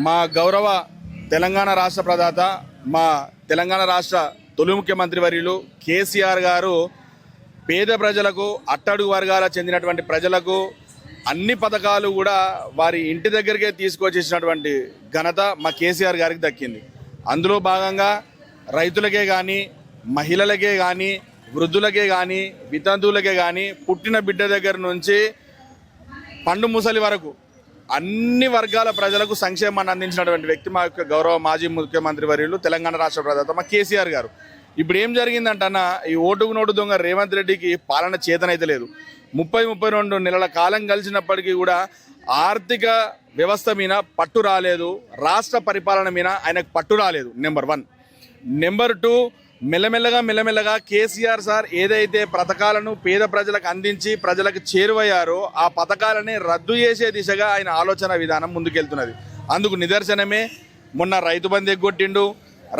మా గౌరవ తెలంగాణ రాష్ట్ర ప్రదాత, మా తెలంగాణ రాష్ట్ర తొలి ముఖ్యమంత్రి వర్యులు కేసీఆర్ గారు పేద ప్రజలకు, అట్టడుగు వర్గాల చెందినటువంటి ప్రజలకు అన్ని పథకాలు కూడా వారి ఇంటి దగ్గరికే తీసుకొచ్చేసినటువంటి ఘనత మా కేసీఆర్ గారికి దక్కింది. అందులో భాగంగా రైతులకే కానీ, మహిళలకే కానీ, వృద్ధులకే కానీ, వితంతువులకే కానీ, పుట్టిన బిడ్డ దగ్గర నుంచి పండు ముసలి వరకు అన్ని వర్గాల ప్రజలకు సంక్షేమాన్ని అందించినటువంటి వ్యక్తి మా యొక్క గౌరవ మాజీ ముఖ్యమంత్రి వర్యులు తెలంగాణ రాష్ట్ర ప్రదాత మా కేసీఆర్ గారు. ఇప్పుడు ఏం జరిగిందంటన్న, ఈ ఓటుకు నోటు దొంగ రేవంత్ రెడ్డికి పాలన చేతనైతే లేదు. 30-32 నెలల కాలం కలిసినప్పటికీ కూడా ఆర్థిక వ్యవస్థ మీద పట్టు రాలేదు, రాష్ట్ర పరిపాలన మీద ఆయనకు పట్టు రాలేదు. నెంబర్ 1. నెంబర్ 2, మెల్లమెల్లగా కేసీఆర్ సార్ ఏదైతే పథకాలను పేద ప్రజలకు అందించి ప్రజలకు చేరువయ్యారో ఆ పథకాలని రద్దు చేసే దిశగా ఆయన ఆలోచన విధానం ముందుకెళ్తున్నది. అందుకు నిదర్శనమే మొన్న రైతు బంధు ఎగ్గొట్టిండు,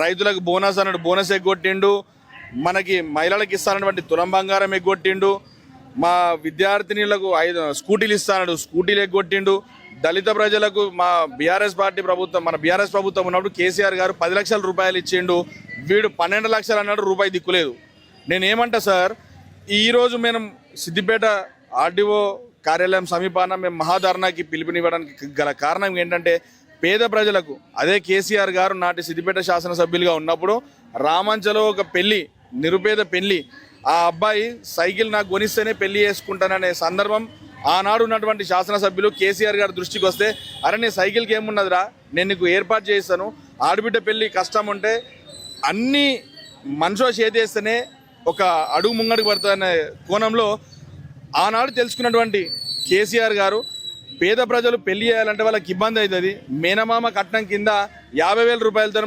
రైతులకు బోనస్ అన్నాడు, బోనస్ ఎగ్గొట్టిండు, మనకి మహిళలకు ఇస్తానటువంటి తులం బంగారం ఎగ్గొట్టిండు, మా విద్యార్థినులకు 5 స్కూటీలు ఇస్తాడు, స్కూటీలు ఎగ్గొట్టిండు. దళిత ప్రజలకు మా బీఆర్ఎస్ పార్టీ ప్రభుత్వం, మన బీఆర్ఎస్ ప్రభుత్వం ఉన్నప్పుడు కేసీఆర్ గారు 10 లక్షల రూపాయలు ఇచ్చిండు. వీడు 12 లక్షలు అన్నాడు, రూపాయి దిక్కులేదు. నేనేమంటా సార్, ఈరోజు మేము సిద్దిపేట ఆర్డీఓ కార్యాలయం సమీపాన మేము మహాధర్నాకి పిలుపునివ్వడానికి గల కారణం ఏంటంటే, పేద ప్రజలకు అదే కేసీఆర్ గారు నాటి సిద్దిపేట శాసనసభ్యులుగా ఉన్నప్పుడు రామంచలో ఒక పెళ్లి, నిరుపేద పెళ్లి, ఆ అబ్బాయి సైకిల్ నాకు కొనిస్తేనే పెళ్లి చేసుకుంటాననే సందర్భం ఆనాడు ఉన్నటువంటి శాసనసభ్యులు కేసీఆర్ గారి దృష్టికి వస్తే, అరే నీ సైకిల్కి ఏమున్నదిరా, నేను నీకు ఏర్పాటు చేస్తాను, ఆడబిడ్డ పెళ్లి కష్టం ఉంటే అన్ని మనిషి చేతేస్తేనే ఒక అడుగు ముంగడికి పడుతుందనే కోణంలో ఆనాడు తెలుసుకున్నటువంటి కేసీఆర్ గారు, పేద ప్రజలు పెళ్లి చేయాలంటే వాళ్ళకి ఇబ్బంది అవుతుంది, మేనమామ కట్నం కింద 50,000 రూపాయలతో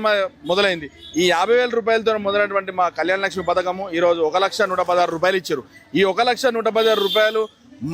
మొదలైంది. ఈ 50,000 రూపాయలతో మొదలైనటువంటి మా కళ్యాణ లక్ష్మి పథకము ఈరోజు 1,116,000 రూపాయలు ఇచ్చారు. ఈ 1,116,000 రూపాయలు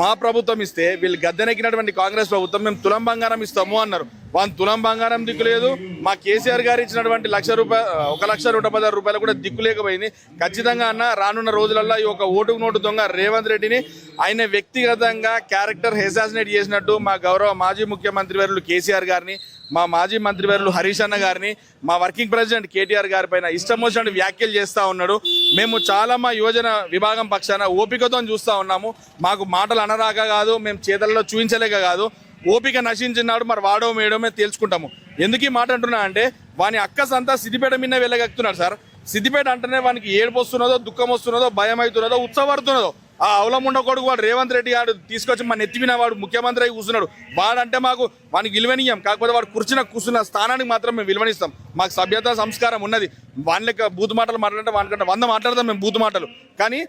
మా ప్రభుత్వం ఇస్తే, వీళ్ళు గద్దెనెక్కినటువంటి కాంగ్రెస్ ప్రభుత్వం మేము తులం బంగారం ఇస్తాము అన్నారు. వాళ్ళు తులం బంగారం దిక్కు లేదు, మా కేసీఆర్ గారు ఇచ్చినటువంటి 1,116,000 రూపాయలు కూడా దిక్కు లేకపోయింది. ఖచ్చితంగా అన్న, రానున్న రోజులలో ఈ ఒక ఓటుకు నోటు దొంగ రేవంత్ రెడ్డిని ఆయన వ్యక్తిగతంగా క్యారెక్టర్ అసాసినేట్ చేసినట్టు మా గౌరవ మాజీ ముఖ్యమంత్రి వర్యులు కేసీఆర్ గారిని, మా మాజీ మంత్రివర్యులు హరీష్ అన్న గారిని, మా వర్కింగ్ ప్రెసిడెంట్ కేటీఆర్ గారి పైన ఇష్టం వచ్చినట్టు వ్యాఖ్యలు చేస్తూ ఉన్నాడు. మేము చాలా మా యువజన విభాగం పక్షాన ఓపికతో చూస్తూ ఉన్నాము. మాకు మాటలు అనరాక కాదు, మేము చేతల్లో చూపించలేక కాదు, ఓపిక నశించినాడు. మరి వాడో మేడమే తేల్చుకుంటాము. ఎందుకు ఈ మాట అంటున్నా అంటే, వాని అక్కసంతా సిద్దిపేట మీద వెళ్ళగక్కుతున్నాడు సార్. సిద్దిపేట అంటేనే వానికి ఏడుపు వస్తున్నదో, దుఃఖం వస్తున్నదో, భయం అవుతున్నదో, ఉత్సవడుతున్నదో ఆ అవలముండ కొడుకు వాడు రేవంత్ రెడ్డి గారు తీసుకొచ్చి మన ఎత్తివిన వాడు ముఖ్యమంత్రి అయి కూర్చున్నాడు. వాడంటే మాకు వానికి విలువనియ్యం. కాకపోతే వాడు కూర్చున్న స్థానానికి మాత్రం మేము విలువనిస్తాం. మాకు సభ్యత సంస్కారం ఉన్నది. వాని లెక్క బూతు మాటలు మాట్లాడంటే వానికంటే 100 మాట్లాడతాం మేము బూతు మాటలు. కానీ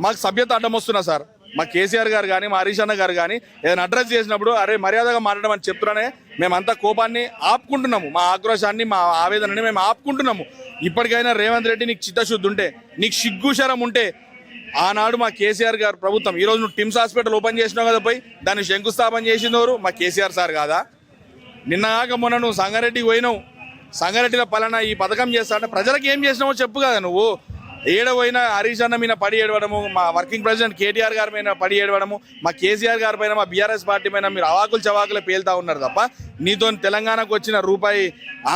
మాకు సభ్యత అడ్డం వస్తున్నా సార్. మా కేసీఆర్ గారు కానీ మా హరీష్ అన్న గారు కానీ ఏదైనా అడ్రస్ చేసినప్పుడు అరే మర్యాదగా మాట్లాడడం అని చెప్తున్నానే మేమంతా కోపాన్ని ఆపుకుంటున్నాము. మా ఆక్రోశాన్ని మా ఆవేదనని మేము ఆపుకుంటున్నాము. ఇప్పటికైనా రేవంత్ రెడ్డి నీకు చిత్తశుద్ధి ఉంటే, నీకు సిగ్గుశరం ఉంటే, ఆనాడు మా కేసీఆర్ గారు ప్రభుత్వం ఈరోజు నువ్వు టిమ్స్ హాస్పిటల్ ఓపెన్ చేసినావు కదా, పోయి దాన్ని శంకుస్థాపన చేసిందెవరు? మా కేసీఆర్ సార్ కాదా? నిన్నగాక మొన్న నువ్వు సంగారెడ్డికి పోయినావు. సంగారెడ్డిలో పలానా ఈ పథకం చేస్తా అంటే ప్రజలకు ఏం చేసినావో చెప్పు కదా. నువ్వు ఏడవైనా హరీష్ అన్న మీద పడి ఏడవడము, మా వర్కింగ్ ప్రెసిడెంట్ కేటీఆర్ గారి మీద పడి ఏడవడము, మా కేసీఆర్ గారి పైన, మా బీఆర్ఎస్ పార్టీ పైన మీరు అవాకులు చవాకులు పేలుతా ఉన్నారు తప్ప నీతో తెలంగాణకు వచ్చిన రూపాయి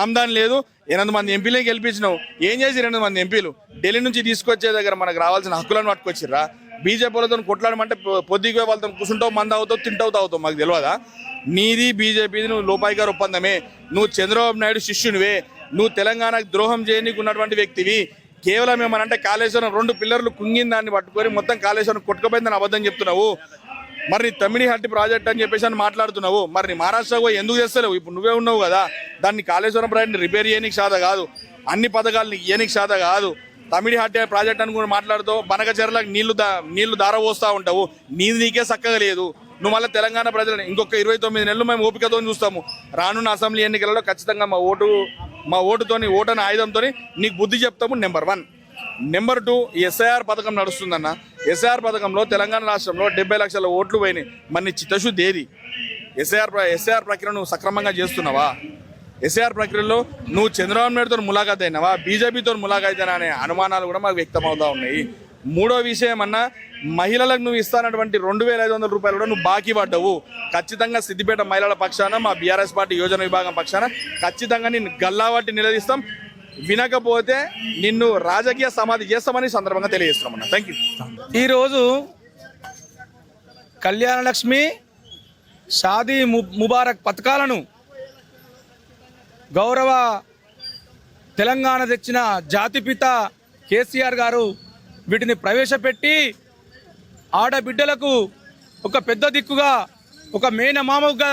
ఆమ్దాన్ లేదు. 8 మంది ఎంపీలే గెలిపించినావు. ఏం చేసి 2 మంది ఎంపీలు ఢిల్లీ నుంచి తీసుకొచ్చే దగ్గర మనకు రావాల్సిన హక్కులను పట్టుకొచ్చిర్రా? బీజేపీ వాళ్ళతో కొట్లాడమంటే పొద్దుగా వాళ్ళతో కూర్చుంటావు, మంద అవుతావు, తింటావు, తాగుతావు. మాకు తెలియదా? నీది బీజేపీది నువ్వు లోపాయి గారు ఒప్పందమే. నువ్వు చంద్రబాబు నాయుడు శిష్యునివే. నువ్వు తెలంగాణకు ద్రోహం చేయనీకి ఉన్నటువంటి వ్యక్తివి. కేవలం ఏమనంటే కాళేశ్వరం 2 పిల్లర్లు కుంగిన దాన్ని పట్టుకొని మొత్తం కాళేశ్వరం కొట్టుకుపోయిందని అబద్ధం చెప్తున్నావు. మరి నీ తమ్మిడిహట్టి ప్రాజెక్ట్ అని చెప్పేసి అని మాట్లాడుతున్నావు. మరి నీ మహారాష్ట్రకు పోయి ఎందుకు చేస్తలేవు? ఇప్పుడు నువ్వే ఉన్నావు కదా. దాన్ని కాళేశ్వరం ప్రాజెక్ట్ని రిపేర్ చేయనీకి సాధ కాదు, అన్ని పథకాలు ఇయ్యనీకి సాధ కాదు. తమిడిహట్టి ప్రాజెక్ట్ అని కూడా మాట్లాడుతూ బనకచెర్లకు నీళ్లు దారపోస్తూ ఉంటావు. నీది నీకే చక్కగా లేదు. నువ్వు మళ్ళీ తెలంగాణ ప్రజలను ఇంకొక 29 నెలలు మేము ఓపికతో చూస్తాము. రానున్న అసెంబ్లీ ఎన్నికలలో ఖచ్చితంగా మా ఓటుతోని ఓటని ఆయుధంతో నీకు బుద్ధి చెప్తాము. నెంబర్ 1. నెంబర్ 2, ఎస్ఐఆర్ పథకం నడుస్తుందన్న. ఎస్ఐఆర్ పథకంలో తెలంగాణ రాష్ట్రంలో 70 లక్షల ఓట్లు పోయినాయి. మరి నీ చిత్తశుద్ధి ఏది? ఎస్ఐఆర్ ప్రక్రియ నువ్వు సక్రమంగా చేస్తున్నావా? ఎస్ఐఆర్ ప్రక్రియలో నువ్వు చంద్రబాబు నాయుడుతో ములాఖాత్ అయినావా, బీజేపీతో ములాఖాత్ అయినా అనే అనుమానాలు కూడా మాకు వ్యక్తమవుతా ఉన్నాయి. 3వ విషయం అన్నా, మహిళలకు నువ్వు ఇస్తానటువంటి 2,500 రూపాయలు కూడా నువ్వు బాకీ పడ్డావు. ఖచ్చితంగా సిద్దిపేట మహిళల పక్షాన, మా బీఆర్ఎస్ పార్టీ యోజన విభాగం పక్షాన ఖచ్చితంగా నిన్ను గల్లాబట్టి నిలదీస్తాం. వినకపోతే నిన్ను రాజకీయ సమాధి చేస్తామని సందర్భంగా తెలియజేస్తున్నామన్నా. Thank you. ఈరోజు కళ్యాణ లక్ష్మి, షాదీ ముబారక్ పథకాలను గౌరవ తెలంగాణ తెచ్చిన జాతిపిత కేసీఆర్ గారు వీటిని ప్రవేశపెట్టి ఆడబిడ్డలకు ఒక పెద్ద దిక్కుగా, ఒక మేనమామగా,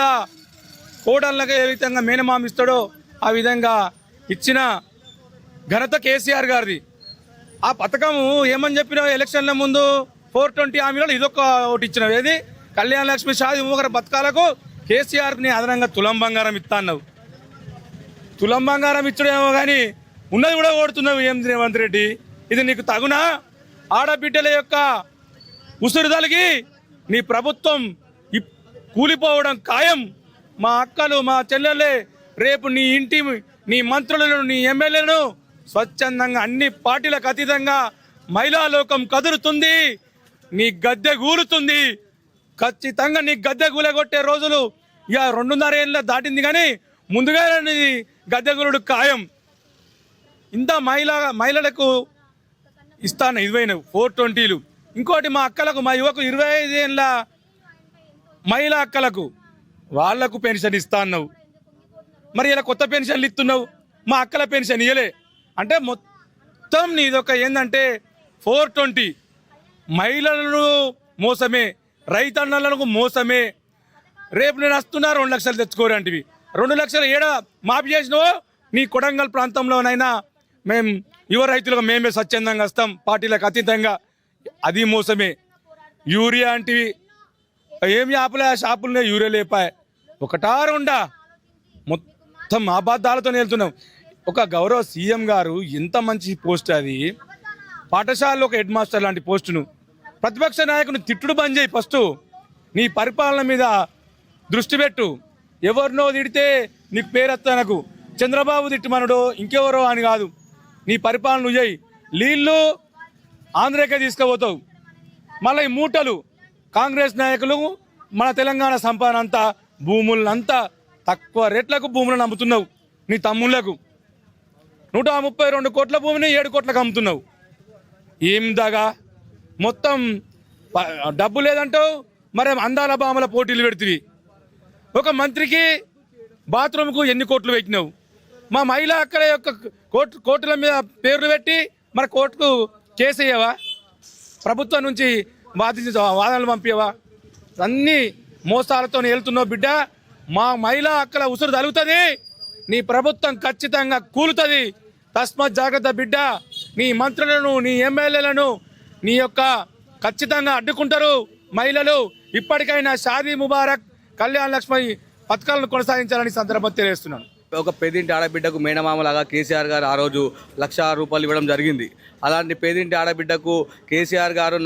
కోడళ్ళగా ఏ విధంగా మేనమామ ఇస్తాడో ఆ విధంగా ఇచ్చిన ఘనత కేసీఆర్ గారిది. ఆ పథకము ఏమని చెప్పినావు ఎలక్షన్ల ముందు? 420 హామీలో ఇదొక ఒకటి ఇచ్చినావు. ఏది? కళ్యాణ లక్ష్మి, షాదీ ముబారక్ పథకాలకు కేసీఆర్ని అదనంగా తులం బంగారం ఇస్తా అన్నావు. తులం బంగారం ఇచ్చడేమో కానీ ఉన్నది కూడా ఓడుతున్నావు. ఏం రేవంత్ రెడ్డి, ఇది నీకు తగునా? ఆడబిడ్డల యొక్క ఉసురుదలిగి నీ ప్రభుత్వం కూలిపోవడం ఖాయం. మా అక్కలు, మా చెల్లెళ్ళే రేపు నీ ఇంటి, నీ మంత్రులను, నీ ఎమ్మెల్యేలను స్వచ్ఛందంగా అన్ని పార్టీలకు అతీతంగా మహిళా లోకం కదురుతుంది. నీ గద్దె కూలుతుంది. ఖచ్చితంగా నీ గద్దె కూలగొట్టే రోజులు ఇక 2.5 ఏళ్ళ దాటింది. కానీ ముందుగా గద్దె కూలుడు ఖాయం. ఇంత మహిళలకు ఇస్తాను 420లు. ఇంకోటి మా అక్కలకు, మా యువకు 25 ఏళ్ళ మహిళా అక్కలకు వాళ్లకు పెన్షన్ ఇస్తా అన్నావు. మరి ఇలా కొత్త పెన్షన్లు ఇస్తున్నావు, మా అక్కల పెన్షన్ ఇయ్యలే అంటే మొత్తం నీదొక ఏంటంటే 420. మహిళలను మోసమే, రైతన్నలకు మోసమే. రేపు నేను వస్తున్నా 2 లక్షలు తెచ్చుకోరంటివి. 2 లక్షలు ఏడా మాఫీ చేసినావో? నీ కొడంగల్ ప్రాంతంలోనైనా మేము యువ రైతులుగా మేమే స్వచ్ఛందంగా వస్తాం, పార్టీలకు అతీతంగా. అది మోసమే. యూరియా అంటివి ఏమి షాపులనే యూరియా లేపాయి. 1-2 మొత్తం అబద్ధాలతో వెళ్తున్నాం. ఒక గౌరవ సీఎం గారు ఎంత మంచి పోస్ట్ అది. పాఠశాలలో ఒక హెడ్ మాస్టర్ లాంటి పోస్టును ప్రతిపక్ష నాయకుని తిట్టుడు బంద్ చేయి. ఫస్ట్ నీ పరిపాలన మీద దృష్టి పెట్టు. ఎవరినో తిడితే నీకు పేరెత్తనకు. చంద్రబాబు తిట్టుమనుడో ఇంకెవరో అని కాదు. నీ పరిపాలన నువ్వు చేయి. నీళ్ళు ఆంధ్రకే తీసుకుపోతావు. మళ్ళీ ఈ మూటలు కాంగ్రెస్ నాయకులు మన తెలంగాణ సంపాదన అంతా, భూములంతా తక్కువ రేట్లకు భూములను అమ్ముతున్నావు. నీ తమ్ముళ్లకు 132 కోట్ల భూమిని 7 కోట్లకు అమ్ముతున్నావు. ఏం దాగా మొత్తం డబ్బు లేదంటావు. మరి అందాల బామల పోటీలు పెడుతుంది. ఒక మంత్రికి బాత్రూమ్కు ఎన్ని కోట్లు పెట్టినావు? మా మహిళా అక్కల యొక్క కోర్టుల మీద పేర్లు పెట్టి మరి కోర్టుకు కేసు అయ్యావా? ప్రభుత్వం నుంచి వాదనలు పంపివా? అన్ని మోసాలతో వెళ్తున్నావు బిడ్డ. మా మహిళా హక్కుల ఉసురు తగులుతుంది. నీ ప్రభుత్వం ఖచ్చితంగా కూలుతుంది. తస్మాత్ జాగ్రత్త బిడ్డ. నీ మంత్రులను, నీ ఎమ్మెల్యేలను నీ యొక్క ఖచ్చితంగా అడ్డుకుంటారు మహిళలు. ఇప్పటికైనా షాదీ ముబారక్, కళ్యాణ లక్ష్మి పథకాలను కొనసాగించాలని సందర్భం తెలియజేస్తున్నాను. ఒక పేదింటి ఆడబిడ్డకు మేనమామలాగా కేసీఆర్ గారు ఆ రోజు ₹1,00,000 ఇవ్వడం జరిగింది. అలాంటి పేదింటి ఆడబిడ్డకు కేసీఆర్ గారు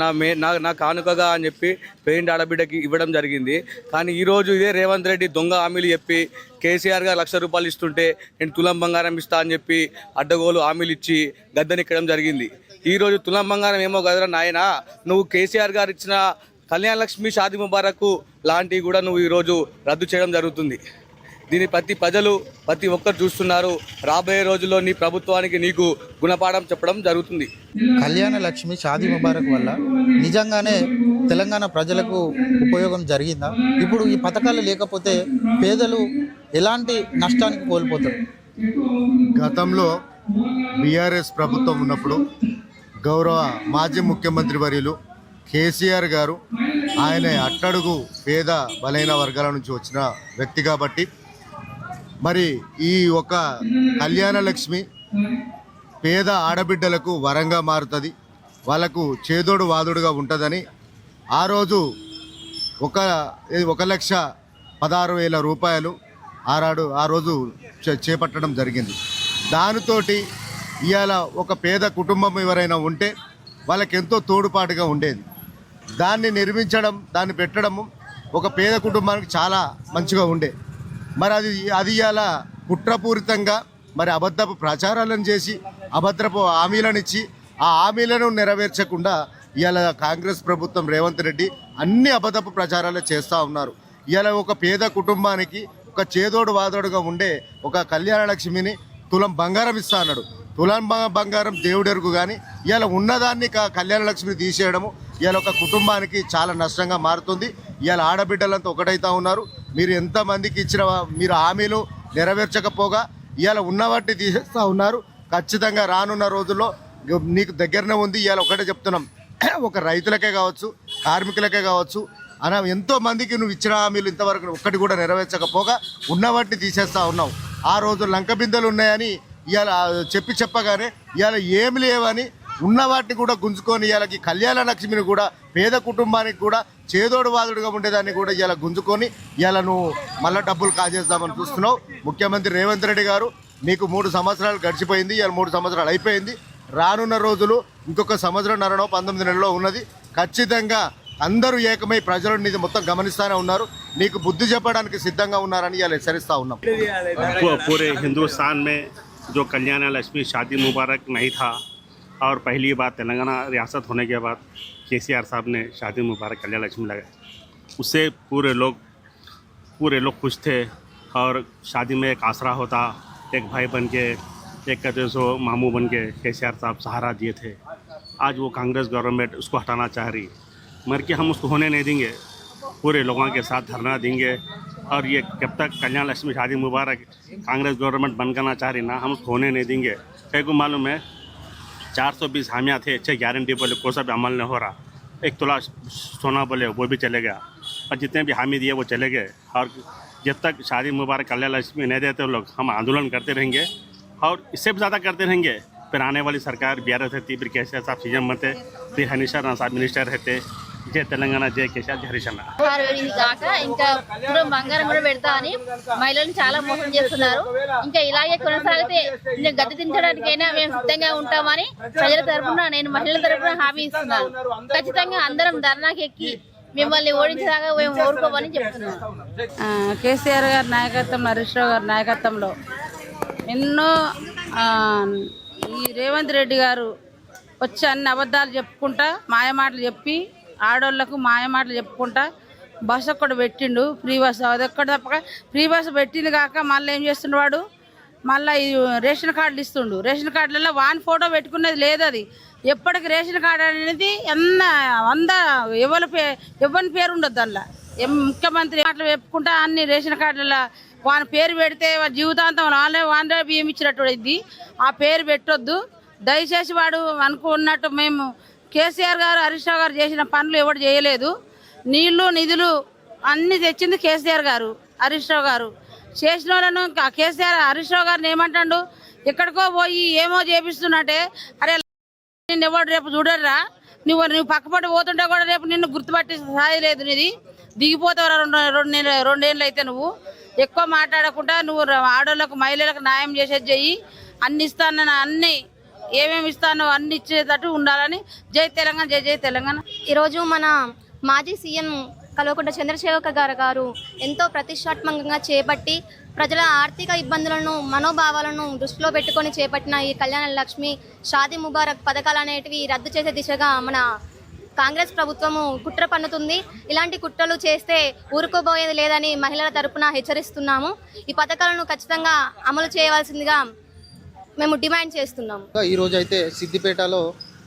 నా కానుకగా అని చెప్పి పేదింటి ఆడబిడ్డకి ఇవ్వడం జరిగింది. కానీ ఈరోజు ఇదే రేవంత్ రెడ్డి దొంగ హామీలు చెప్పి కేసీఆర్ గారు ₹1,00,000 ఇస్తుంటే నేను తులం బంగారం ఇస్తా అని చెప్పి అడ్డగోలు హామీలు ఇచ్చి గద్దెనెక్కడం జరిగింది. ఈరోజు తులం బంగారం ఏమో కదరా నాయన, నువ్వు కేసీఆర్ గారు ఇచ్చిన కళ్యాణ లక్ష్మి, షాదీ ముబారక్ లాంటివి కూడా నువ్వు ఈరోజు రద్దు చేయడం జరుగుతుంది. దీని ప్రతి ఒక్కరు చూస్తున్నారు. రాబోయే రోజుల్లో నీ ప్రభుత్వానికి నీకు గుణపాఠం చెప్పడం జరుగుతుంది. కళ్యాణ లక్ష్మి, షాదీ ముబారక్ వల్ల నిజంగానే తెలంగాణ ప్రజలకు ఉపయోగం జరిగిందా? ఇప్పుడు ఈ పథకాలు లేకపోతే పేదలు ఎలాంటి నష్టానికి కోల్పోతారు? గతంలో బీఆర్ఎస్ ప్రభుత్వం ఉన్నప్పుడు గౌరవ మాజీ ముఖ్యమంత్రి వర్యులు కేసీఆర్ గారు, ఆయన అట్టడుగు పేద బలైన వర్గాల నుంచి వచ్చిన వ్యక్తి కాబట్టి మరి ఈ ఒక కళ్యాణ లక్ష్మి పేద ఆడబిడ్డలకు వరంగా మారుతుంది, వాళ్ళకు చేదోడు వాదుడుగా ఉంటుందని ఆ రోజు ₹1,16,000 ఆ రోజు చేపట్టడం జరిగింది. దానితోటి ఇవాళ ఒక పేద కుటుంబం ఎవరైనా ఉంటే వాళ్ళకి ఎంతో తోడుపాటుగా ఉండేది. దాన్ని నిర్మించడం, దాన్ని పెట్టడము ఒక పేద కుటుంబానికి చాలా మంచిగా ఉండే. మరి అది ఇవాళ కుట్రపూరితంగా మరి అబద్ధపు ప్రచారాలను చేసి అభద్రపు హామీలను ఇచ్చి ఆ హామీలను నెరవేర్చకుండా ఇవాళ కాంగ్రెస్ ప్రభుత్వం రేవంత్ రెడ్డి అన్ని అబద్ధపు ప్రచారాలు చేస్తూ ఉన్నారు. ఇవాళ ఒక పేద కుటుంబానికి ఒక చేదోడు వాదోడుగా ఉండే ఒక కళ్యాణ లక్ష్మిని తులం బంగారం ఇస్తా అన్నాడు. తులం బంగారం దేవుడెరుగు. కానీ ఇవాళ ఉన్నదాన్ని కళ్యాణ లక్ష్మిని తీసేయడము ఇవాళ ఒక కుటుంబానికి చాలా నష్టంగా మారుతుంది. ఇవాళ ఆడబిడ్డలంతా ఒకటైతా ఉన్నారు. మీరు ఎంతమందికి ఇచ్చిన మీరు హామీలు నెరవేర్చకపోగా ఇవాళ ఉన్నవాటిని తీసేస్తూ ఉన్నారు. ఖచ్చితంగా రానున్న రోజుల్లో నీకు దగ్గరనే ఉంది. ఇవాళ ఒకటే చెప్తున్నాం, ఒక రైతులకే కావచ్చు, కార్మికులకే కావచ్చు, ఎంతో మందికి నువ్వు ఇచ్చిన హామీలు ఇంతవరకు ఒక్కటి కూడా నెరవేర్చకపోగా ఉన్నవాటిని తీసేస్తూ ఉన్నావు. ఆ రోజు లంక బిందెలు ఉన్నాయని ఇవాళ చెప్పగానే ఇవాళ ఏమి లేవని ఉన్న వాటిని కూడా గుంజుకొని ఇవాళకి కళ్యాణ లక్ష్మిని కూడా పేద కుటుంబానికి కూడా చేదోడు వాదుడుగా ఉండేదాన్ని కూడా ఇవాళ గుంజుకొని ఇవాళ నువ్వు మళ్ళీ డబ్బులు కాజేద్దామని చూస్తున్నావు. ముఖ్యమంత్రి రేవంత్ రెడ్డి గారు, నీకు 3 సంవత్సరాలు గడిచిపోయింది, ఇవాళ 3 సంవత్సరాలు అయిపోయింది. రానున్న రోజులు ఇంకొక సంవత్సరంన్నరనో 19 నెలలో ఉన్నది. ఖచ్చితంగా అందరూ ఏకమై ప్రజలు నీది మొత్తం గమనిస్తూనే ఉన్నారు. నీకు బుద్ధి చెప్పడానికి సిద్ధంగా ఉన్నారని ఇవాళ హెచ్చరిస్తూ ఉన్నాం. पूरे हिंदुस्तान में जो कल्याण लक्ष्मी शादी मुबारक नहीं था और पहली बार तेलंगाना रियासत होने के बाद केसीआर साहब ने शादी मुबारक कल्याण लक्ष्मी लगाई, उससे पूरे लोग खुश थे. और शादी में एक आसरा होता, एक भाई बन के, एक कहते सो मामू बन के केसीआर साहब सहारा दिए थे. आज वो कांग्रेस गवर्नमेंट उसको हटाना चाह रही, मगर कि हम उसको होने नहीं देंगे. पूरे लोगों के साथ धरना देंगे. और ये जब तक कल्याण लक्ष्मी शादी मुबारक कांग्रेस गवर्नमेंट बंद करना चाह रही ना, हम उसको होने नहीं देंगे. कई को मालूम है 420 हामियाँ थे, 6 गारंटी बोले, कोई सा भी अमल नहीं हो रहा. 1 तोला सोना बोले वो भी चले गया, और जितने भी हामी दिए वो चले गए. और जब तक शादी मुबारक कल्याण लक्ष्मी नहीं देते लोग, हम आंदोलन करते रहेंगे और इससे भी ज़्यादा करते रहेंगे. फिर आने वाली सरकार बीआरएस रहती, फिर केसीआर साहब सीएम बनते, फिर हनीश राणा साहब मिनिस्टर रहते. जय तेलंगाना, जय కేసీఆర్, జై హరీష్ అన్న. కాక ఇంకా తులం బంగారం కూడా పెడతా అని మహిళలను చాలా మోసం చేస్తున్నారు. ఇంకా ఇలాగే కొనసాగితే గద్దె దించడానికైనా మేము సిద్ధంగా ఉంటామని ప్రజల తరఫున, నేను మహిళల తరఫున హామీ ఇస్తున్నాను. ఖచ్చితంగా అందరం ధర్నాకి ఎక్కి మిమ్మల్ని ఓడించేదాకా మేము ఓడుకోమని చెప్తున్నాను. కేసీఆర్ గారి నాయకత్వం, హరీష్ రావు గారి నాయకత్వంలో ఎన్నో ఈ రేవంత్ రెడ్డి గారు వచ్చి అన్ని అబద్ధాలు చెప్పుకుంటా, మాయమాటలు చెప్పి, ఆడోళ్లకు మాయమాటలు చెప్పుకుంటా బస్ ఒక్కడు పెట్టిండు, ఫ్రీ బస్. అది ఒక్కటి తప్పక ఫ్రీ బస్ పెట్టింది కాక మళ్ళీ ఏం చేస్తుండు వాడు, మళ్ళీ ఈ రేషన్ కార్డులు ఇస్తుండు. రేషన్ కార్డులలో వాన్ ఫోటో పెట్టుకునేది లేదు. అది ఎప్పటికి రేషన్ కార్డు అనేది ఎవరి పేరు ఉండదు దానిలో. ముఖ్యమంత్రి మాటలు చెప్పుకుంటా అన్ని రేషన్ కార్డులలో వాని పేరు పెడితే జీవితాంతం వాన్లే బియ్యం ఇచ్చినట్టు ఇది. ఆ పేరు పెట్టొద్దు దయచేసి. వాడు అనుకున్నట్టు మేము కేసీఆర్ గారు హరీష్ రావు గారు చేసిన పనులు ఎవరు చేయలేదు. నీళ్లు నిధులు అన్ని తెచ్చింది కేసీఆర్ గారు, హరీష్ రావు గారు. చేసిన వాళ్ళను కేసీఆర్ హరీష్ రావు గారిని ఏమంటాడు, ఎక్కడికో పోయి ఏమో చేపిస్తున్నట్టే. అరే నిన్ను ఎవరు రేపు చూడర్రా, నువ్వు పక్కపడి పోతుంటే కూడా రేపు నిన్ను గుర్తుపట్టి స్థాయి లేదు, నీది దిగిపోతావురా. రెండేళ్ళు అయితే నువ్వు ఎక్కువ మాట్లాడకుండా నువ్వు ఆడోళ్ళకు మహిళలకు న్యాయం చేసేది చెయ్యి. అన్ని ఇస్తాను, అన్ని ఏమేమి ఇస్తానో అన్ని ఇచ్చేటట్టు ఉండాలని. జై తెలంగాణ, జై జై తెలంగాణ. ఈరోజు మన మాజీ సీఎం కల్వకుంట్ల చంద్రశేఖర్ గారు ఎంతో ప్రతిష్టాత్మకంగా చేపట్టి ప్రజల ఆర్థిక ఇబ్బందులను మనోభావాలను దృష్టిలో పెట్టుకొని చేపట్టిన ఈ కళ్యాణ లక్ష్మి షాదీ ముబారక్ పథకాలు అనేటివి రద్దు చేసే దిశగా మన కాంగ్రెస్ ప్రభుత్వము కుట్ర పన్నుతుంది. ఇలాంటి కుట్రలు చేస్తే ఊరుకోబోయేది లేదని మహిళల తరపున హెచ్చరిస్తున్నాము. ఈ పథకాలను ఖచ్చితంగా అమలు చేయవలసిందిగా మేము డిమాండ్ చేస్తున్నాము. ఈ రోజు అయితే సిద్దిపేటలో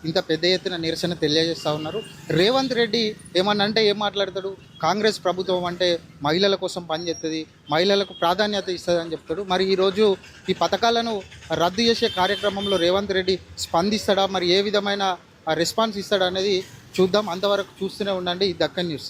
ఇంత పెద్ద ఎత్తున నిరసన తెలియజేస్తూ ఉన్నారు. రేవంత్ రెడ్డి ఏమన్నంటే ఏం మాట్లాడతాడు, కాంగ్రెస్ ప్రభుత్వం అంటే మహిళల కోసం పనిచేస్తుంది, మహిళలకు ప్రాధాన్యత ఇస్తుంది అని చెప్తాడు. మరి ఈరోజు ఈ పథకాలను రద్దు చేసే కార్యక్రమంలో రేవంత్ రెడ్డి స్పందిస్తాడా, మరి ఏ విధమైన రెస్పాన్స్ ఇస్తాడా అనేది చూద్దాం. అంతవరకు చూస్తూనే ఉండండి ఈ దక్కన్ న్యూస్.